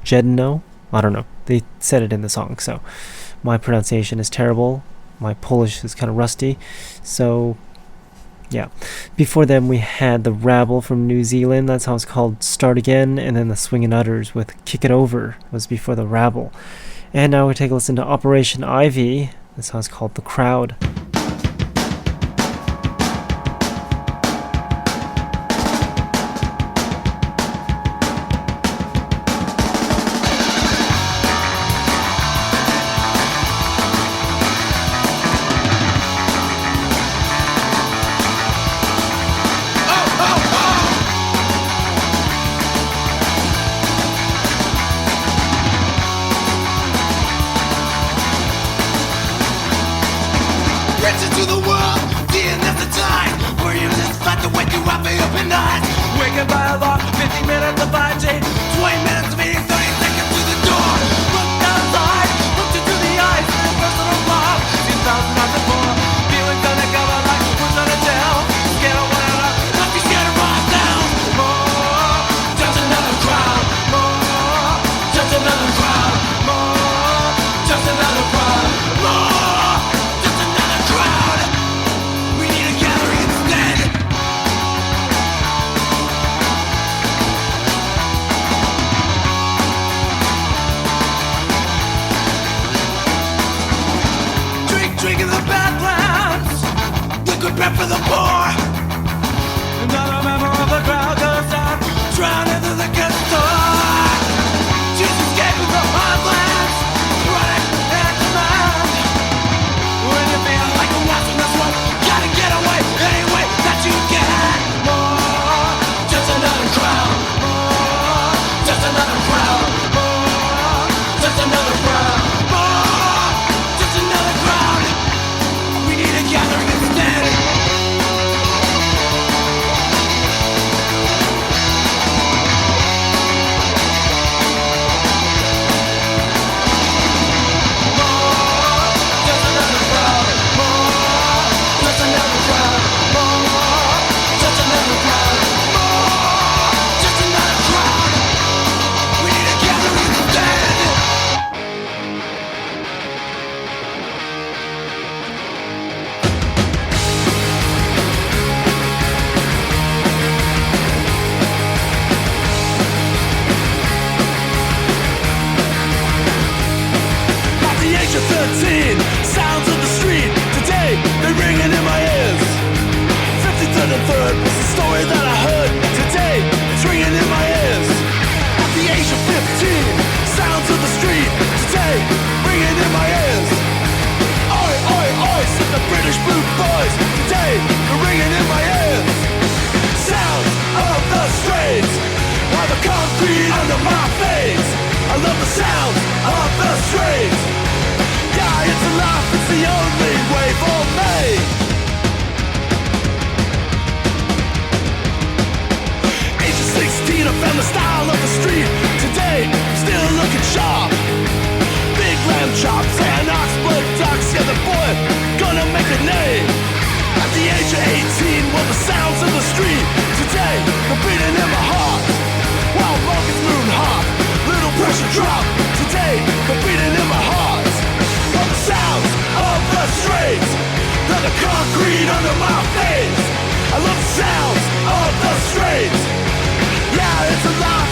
Jedno. I don't know. They said it in the song, so my pronunciation is terrible. My Polish is kind of rusty. So, yeah. Before them, we had the Rabble from New Zealand. That song's called Start Again. And then the Swingin' Utters with Kick It Over was before the Rabble. And now we take a listen to Operation Ivy. This song's called The Crowd. Riches to the world, seeing that's the time where you just fight to wake you up and open eyes. Waking by a law, 15 minutes of 5G, 20 minutes of eating, 30 seconds to the door. Look outside, look into the eyes, personal love, 10,000 miles before. Feelings undercover like we're trying to tell. Scared of one another, not be scared of right down. More, just another crowd. More, just another crowd. More, just another crowd. More. Drinking the badlands, liquid breath for the poor. Another member of the crowd goes down, drowning in the liquor store. Jesus gave me the heartlands, running and command. When you feel like a wasp in this world, gotta get away any way that you can. More, just another crowd. More, just another crowd. More, just another crowd. More, just another crowd. We need a gathering instead. More, just another crowd. More, just another crowd. More, just another crowd. More, just another crowd. We need a gathering instead. At the age of 13, sounds of the street today, they're ringing in my ears. 53rd and 3rd was the story that I heard today, it's ringing in my ears. At the age of 15, sounds of the street today, ringing in my ears. Oi, oi, oi, said the British Blue Boys today, they're ringing in my ears. Sounds of the streets, while the concrete under my face. I love the sound of the streets. Yeah, it's a life, it's the only way for me. Age of 16, I found the style of the street. Today, I'm still looking sharp. Big lamb chops and oxblood ducks. Yeah, the boy gonna make a name. At the age of 18, well, the sounds of the street. Today, they're beating in my heart. Wild markets moon hot, little pressure drop. Today, they're beating in my heart. Well, the sounds of the streets, they're the concrete under my face. I love the sounds of the streets. Yeah, it's a lie.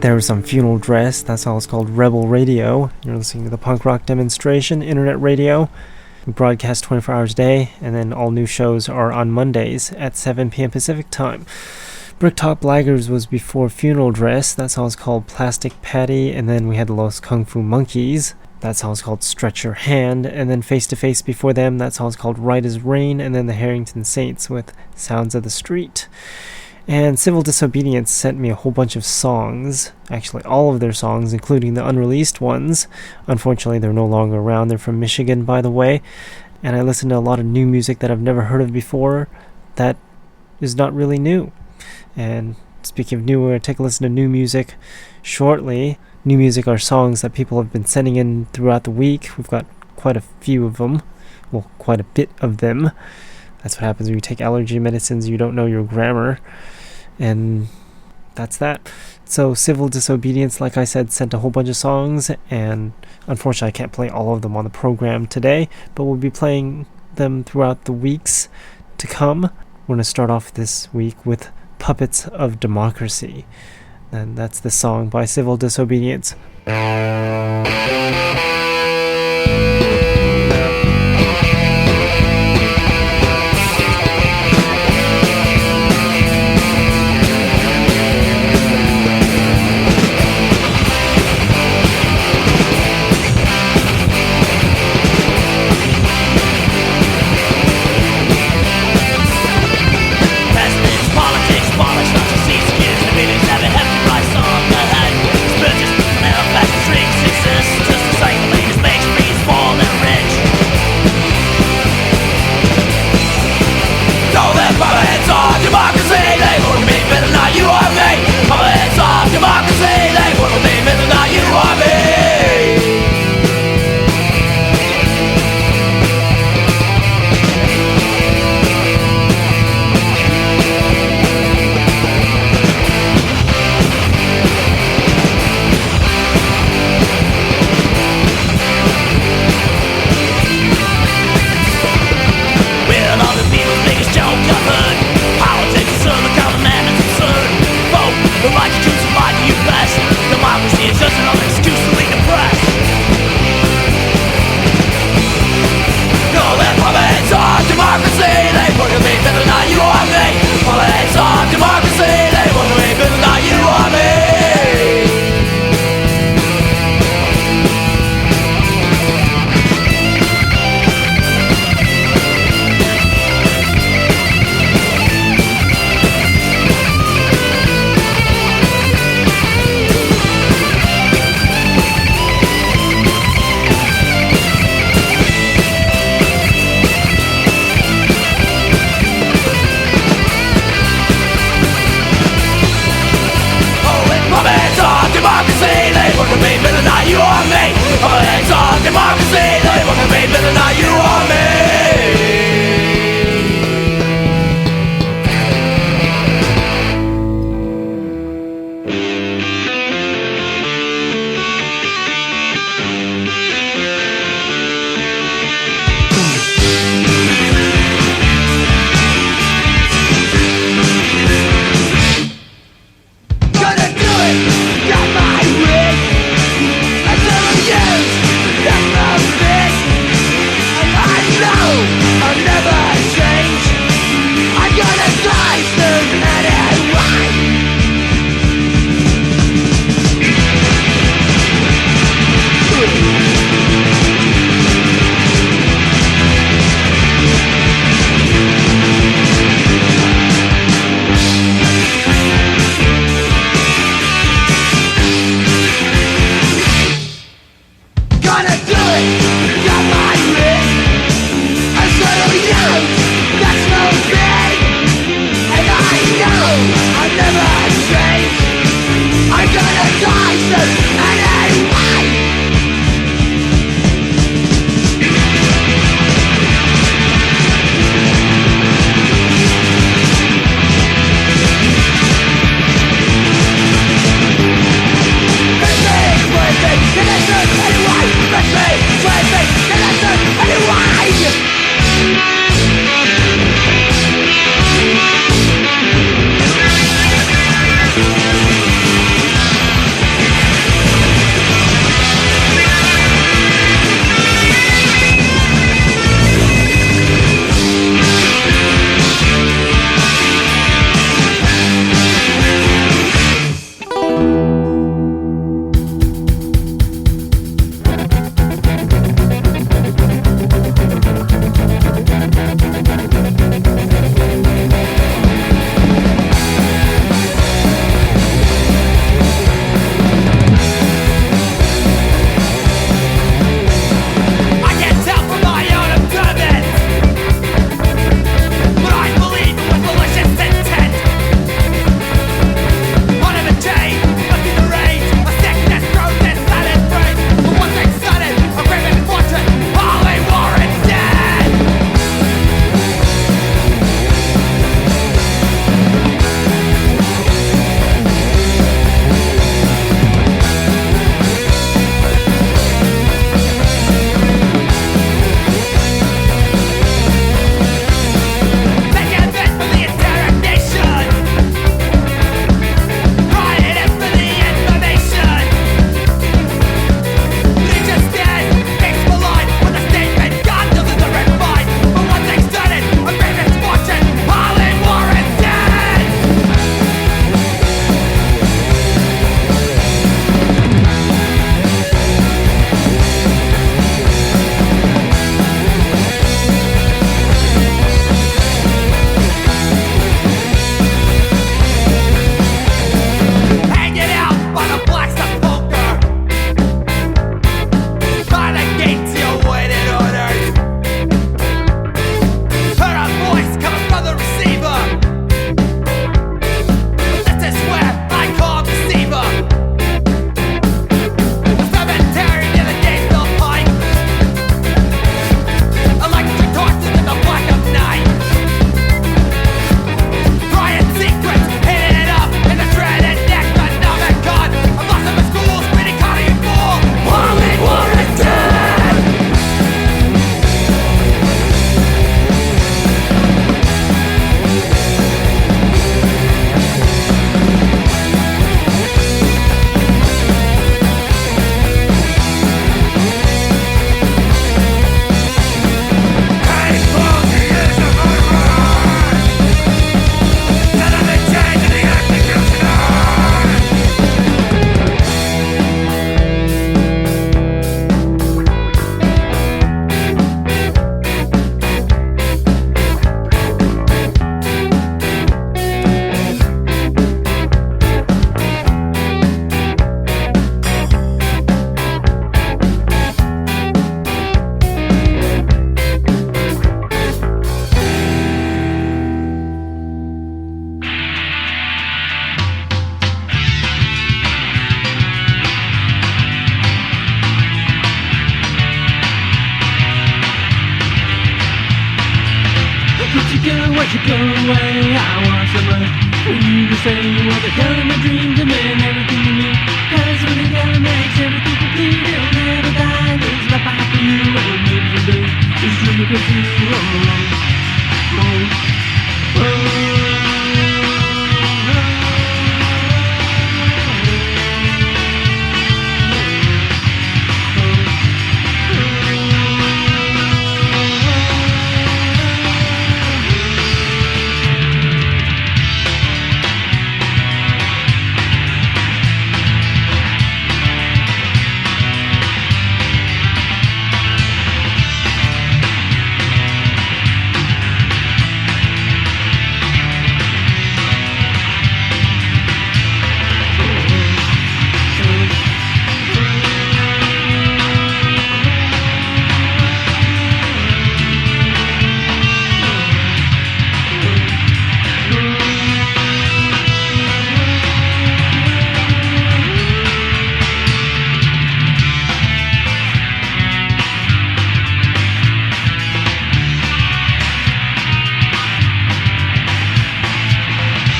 There was some Funeral Dress, that song is called Rebel Radio. You're listening to the Punk Rock Demonstration, internet radio. We broadcast 24 hours a day, and then all new shows are on Mondays at 7 p.m. Pacific time. Bricktop Blaggers was before Funeral Dress, that song is called Plastic Patty, and then we had the Los Kung Fu Monkeys. That song's called Stretch Your Hand, and then Face to Face before them, that song's called Right as Rain, and then the Harrington Saints with Sounds of the Street. And Civil Disobedience sent me a whole bunch of songs, actually all of their songs, including the unreleased ones. Unfortunately, they're no longer around. They're from Michigan, by the way, and I listened to a lot of new music that I've never heard of before that is not really new. And speaking of new, we're going to take a listen to new music shortly. New music are songs that people have been sending in throughout the week. We've got quite a few of them. Well, quite a bit of them. That's what happens when you take allergy medicines. You don't know your grammar. And that's that. So Civil Disobedience, like I said, sent a whole bunch of songs. And unfortunately, I can't play all of them on the program today. But we'll be playing them throughout the weeks to come. We're going to start off this week with Puppets of Democracy. And that's the song by Civil Disobedience. Have a hefty price on the head. Spurges, mail, fashion, drinks, exist.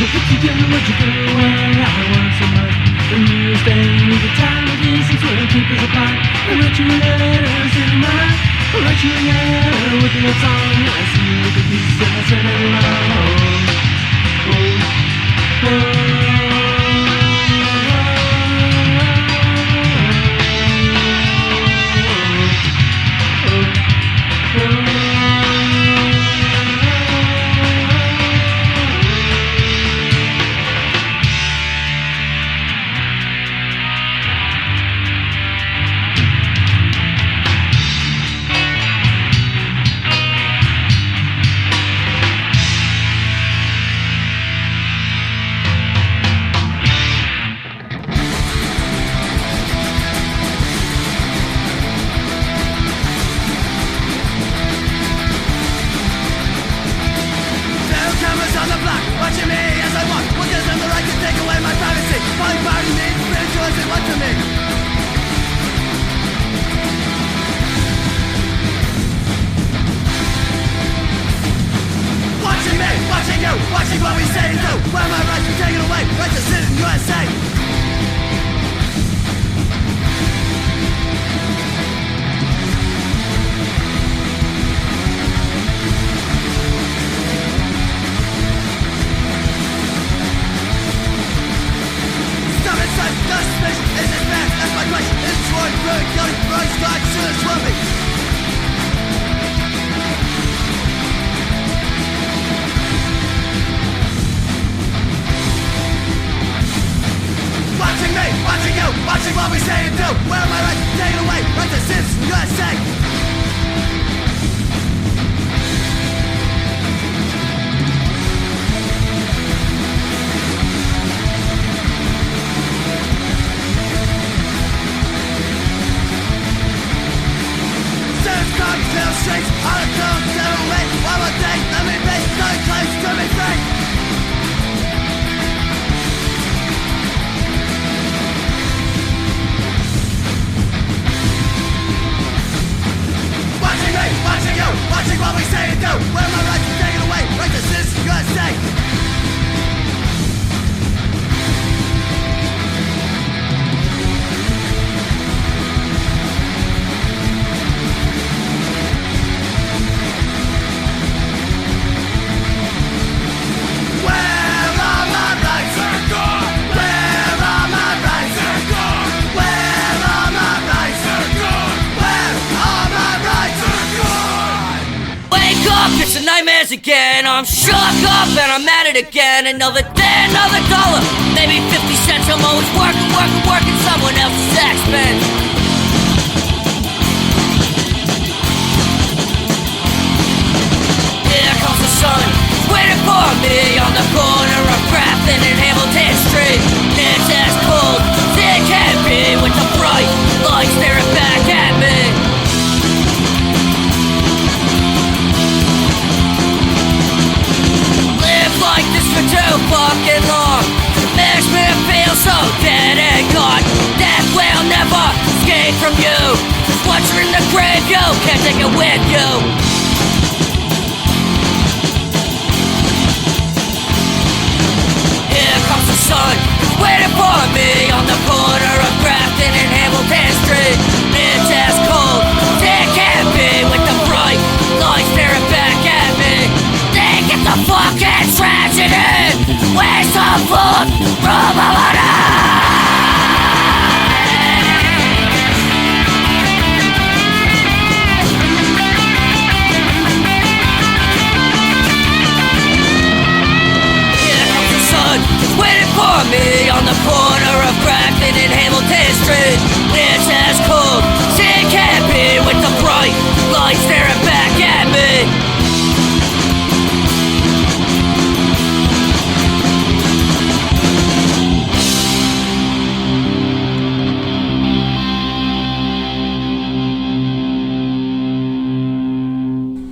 What you do, well, I want so much. When you stay with the time of distance will keep us apart. I wrote you a letter, send mine. I wrote you a letter with the song. I see the pieces and I send it along. Watching what we say and do. Where my rights are taken away. Right to sit in USA. Stop it, son. Justice is this man. That's my question. Is it Troy, Ruin, Kelly, Royce, God, soon as Trumpy? Watching me, watching you, watching what we say and do. Where am I right? Take it away, right to citizens, USA. Citizens, crowds, little streets, all the girls, little wait. One more day, let me be, no claims to be free. Watching you, watching what we say and do. Where my rights are taken away, right to citizens, USA. It's the nightmares again. I'm shook up and I'm at it again. Another day, another dollar, maybe 50 cents. I'm always working someone else's expense. Here comes the sun, waiting for me on the corner of Grafton and Hamilton Street. It's as cold as it can be with the bright lights staring back at me. Like this for too fucking long. Makes me feel so dead and gone. Death will never escape from you. Cause once you're in the grave, you can't take it with you. Here comes the sun, waiting for me on the corner of Grafton and Hamilton Street. It's as cold as it can be with the bright lights staring back at me. It's a fucking tragedy. Waste of food from our Here comes the sun, waiting for me on the corner of Grafton and Hamilton Street. It's as cold as it can be with the bright lights staring back at me.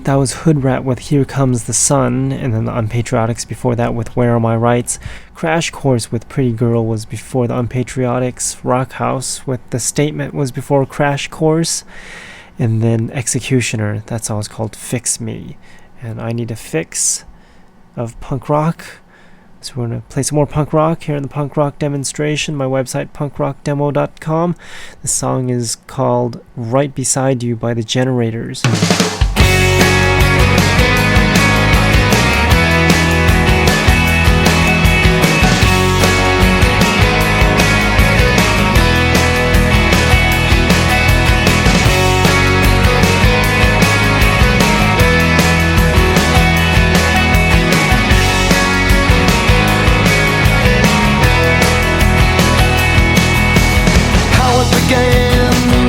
That was Hood Rat with Here Comes the Sun, and then the Unpatriotics before that with Where Are My Rights. Crash Course with Pretty Girl was before the Unpatriotics. Rock House with The Statement was before Crash Course. And then Executioner, that song's called Fix Me. And I Need a Fix of punk rock So we're going to play some more punk rock here in the punk rock demonstration. My website, punkrockdemo.com. The song is called Right Beside You by the Generators.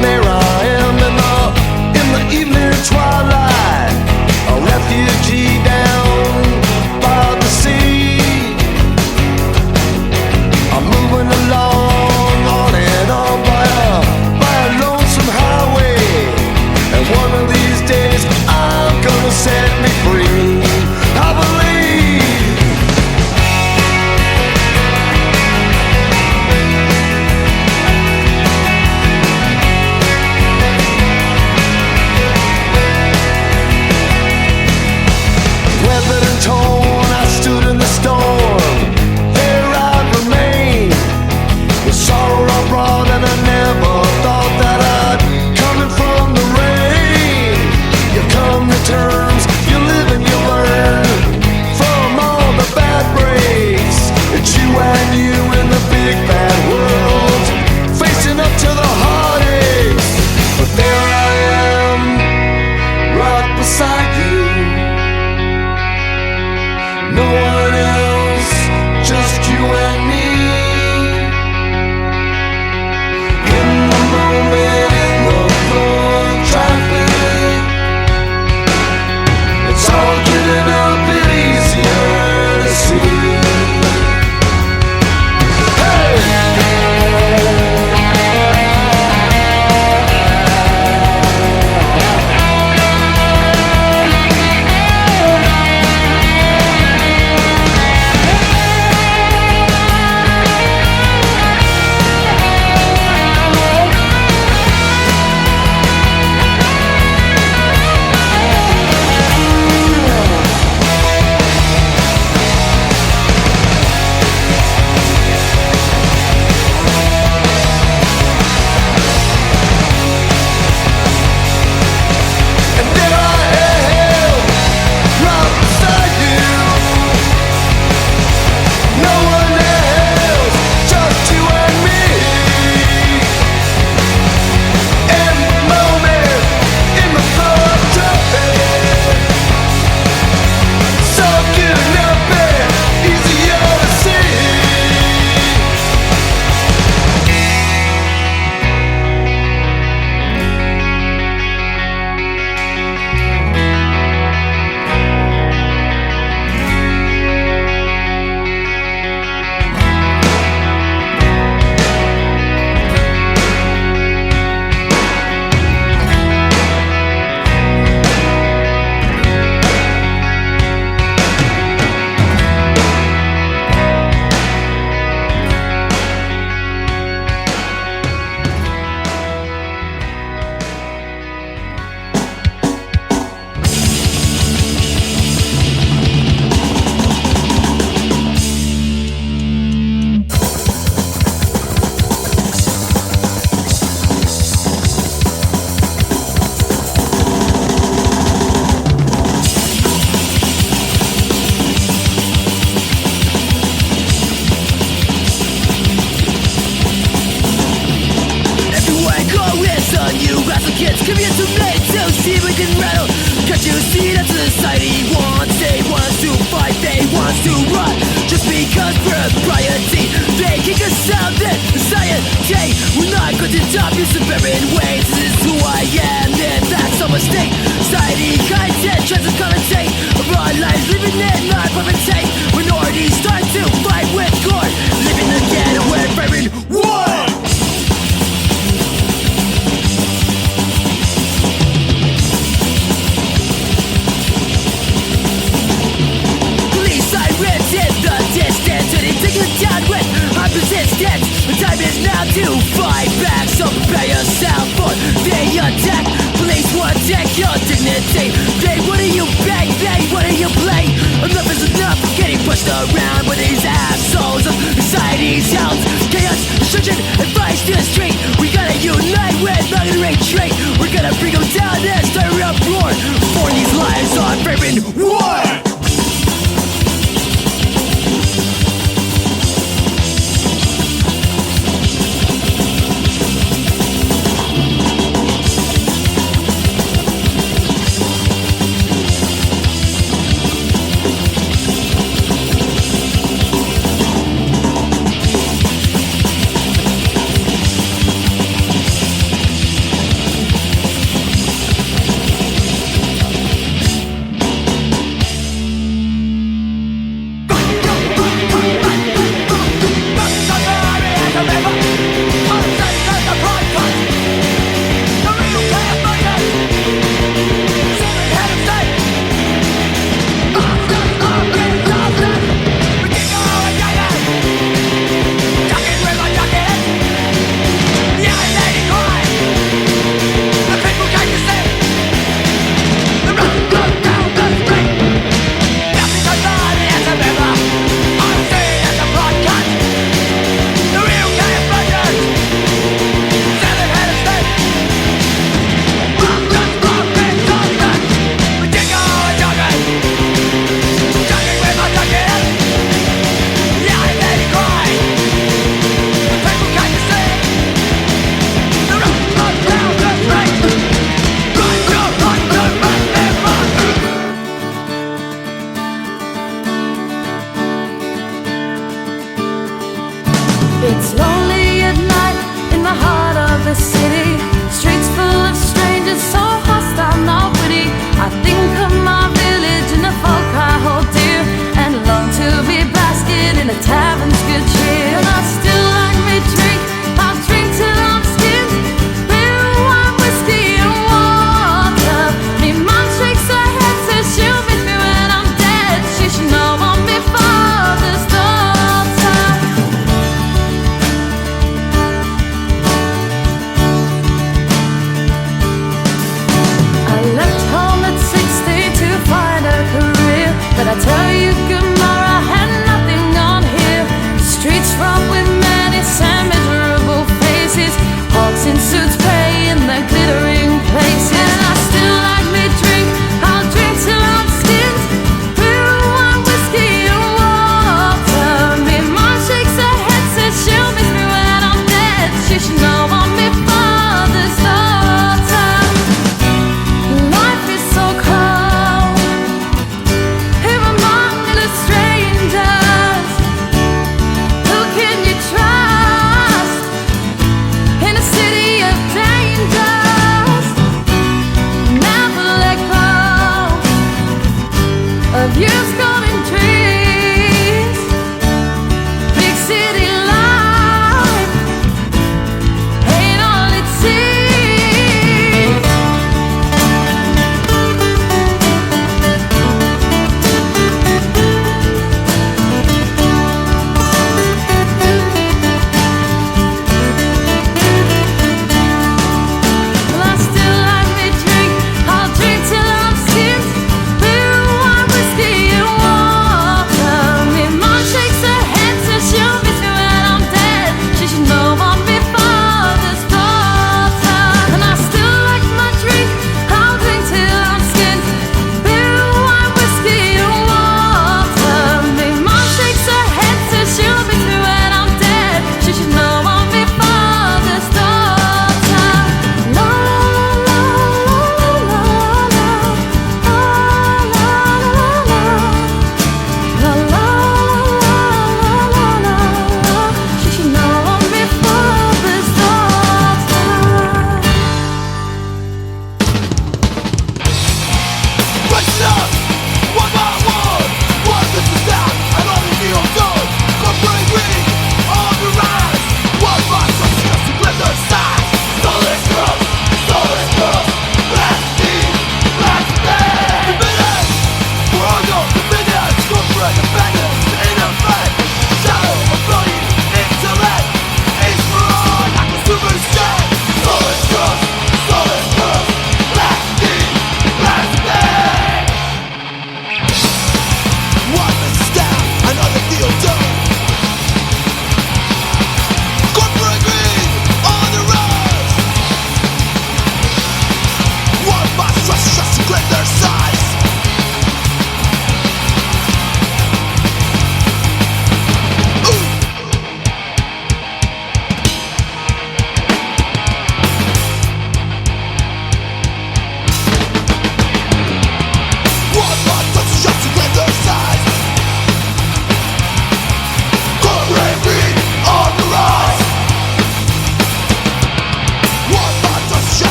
There I am in the evening twilight, a refugee down by the sea. I'm moving along on and on by a lonesome highway, and one of these days I'm gonna set me free. I believe. Terms, you live and you learn from all the bad breaks. It's you and you in the big bad world, facing up to the heartaches. But there I am, right beside you. No one else, just you and me. In the moment, in the floor, traffic. It's all getting a bit easier to see. Enough is enough, getting pushed around with these to the street. We gotta unite, we're not gonna retreat. We're gonna bring them down and start a roar for these lives on fervent war. It's lonely at night in the heart of the city. Streets full of strangers, so hostile, not witty. I think of my village and the folk I hold dear, and long to be basking in a tavern's good cheer. And I still like me drink, I'll drink till I'm skinned. Beer, wine, whiskey, and water. Me mom shakes her head, says she'll miss me when I'm dead. She should know I'm my father's daughter.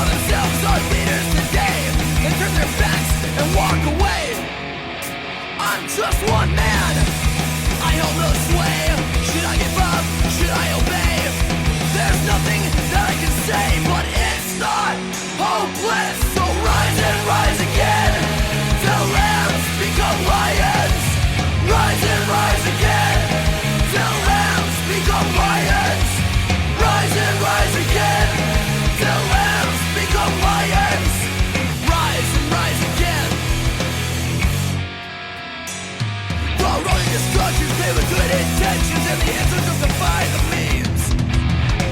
call themselves our leaders today, they turn their backs and walk away. I'm just one man, I hold no sway. Should I give up? Should I obey? There's nothing that I can say, but it's not hopeless. So rise and rise again, till lambs become lions. Rise and rise again, till lambs become lions. Rise and rise again, till lambs become lions. Rise and rise again. The road to destruction's paved with good intentions, and the answer justify the means.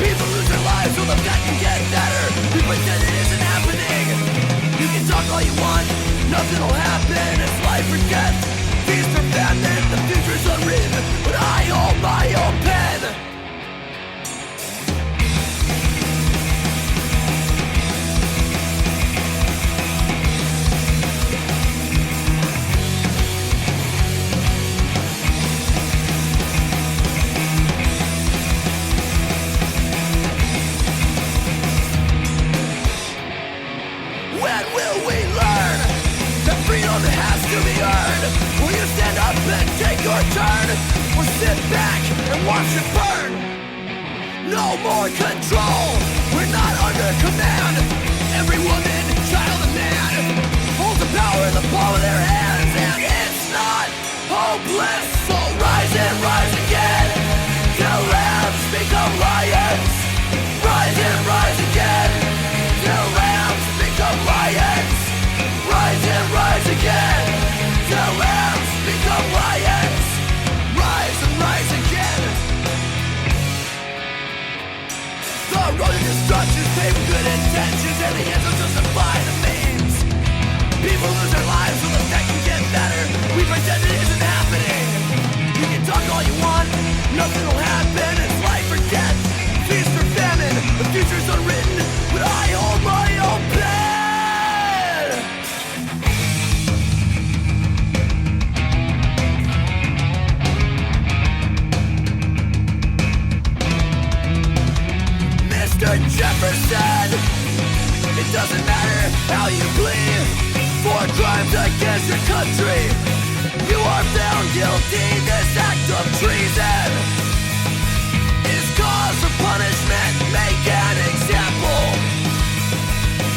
People lose their lives so the fact can get better. We pretend it isn't happening. You can talk all you want, nothing will happen. It's life or death, feast or famine. The future's unwritten, but I hold my own pen. When will we learn that freedom has to be earned? Will you stand up and take your turn, or sit back and watch it burn? No more control, we're not under command. Every woman, child and man holds the power in the palm of their hands, and it's not hopeless. So rise and rise again, till lambs become lions. Rise and rise again, till lambs become lions. Rise and rise again, till lambs become lions. Rise and rise again. The road to destruction's paved with good intentions, and the ends will justify the means. People lose their lives so the fact can get better. We pretend it isn't happening. You can talk all you want, nothing will happen. It's life or death, feast or famine. The future's unwritten, but I hold my own pen. Mr. Jefferson, it doesn't matter how you plead for crimes against your country. You are found guilty. This act of treason is cause for punishment. Make an example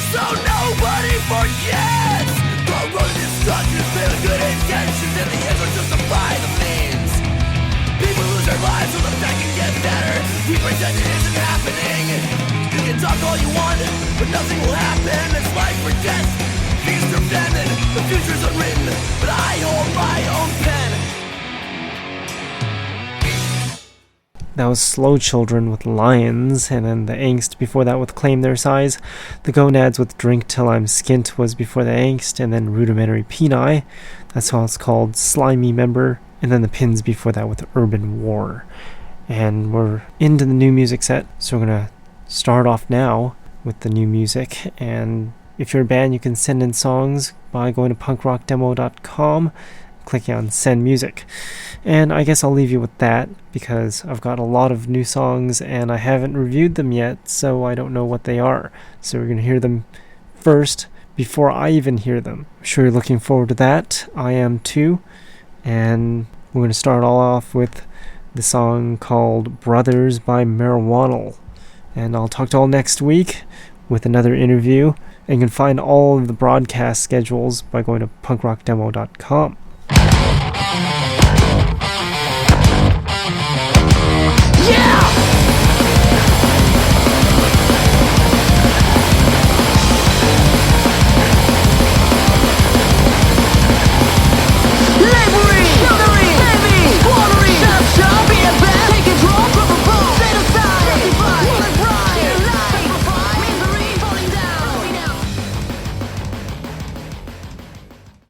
so nobody forgets. The road to destruction is filled with good intentions, and the ends will justify the means. People lose their lives so the fact can get better. We pretend it isn't happening. You can talk all you want, but nothing will happen. It's life or death, feast or famine. The future's unwritten, but I hold my own pen. That was Slow Children with Lions, and then the Angst before that with Claim Their Size. The Gonads with Drink Till I'm Skint was before the Angst, and then Rudimentary Peni. That's how it's called, Slimy Member. And then the Pins before that with Urban War. And we're into the new music set, so we're going to start off now with the new music. And if you're a band, you can send in songs by going to punkrockdemo.com, clicking on Send Music. And I guess I'll leave you with that, because I've got a lot of new songs and I haven't reviewed them yet, so I don't know what they are. So we're going to hear them first before I even hear them. I'm sure you're looking forward to that. I am too. And we're going to start all off with the song called Brothers by Marijuana. And I'll talk to you all next week with another interview. And you can find all of the broadcast schedules by going to punkrockdemo.com.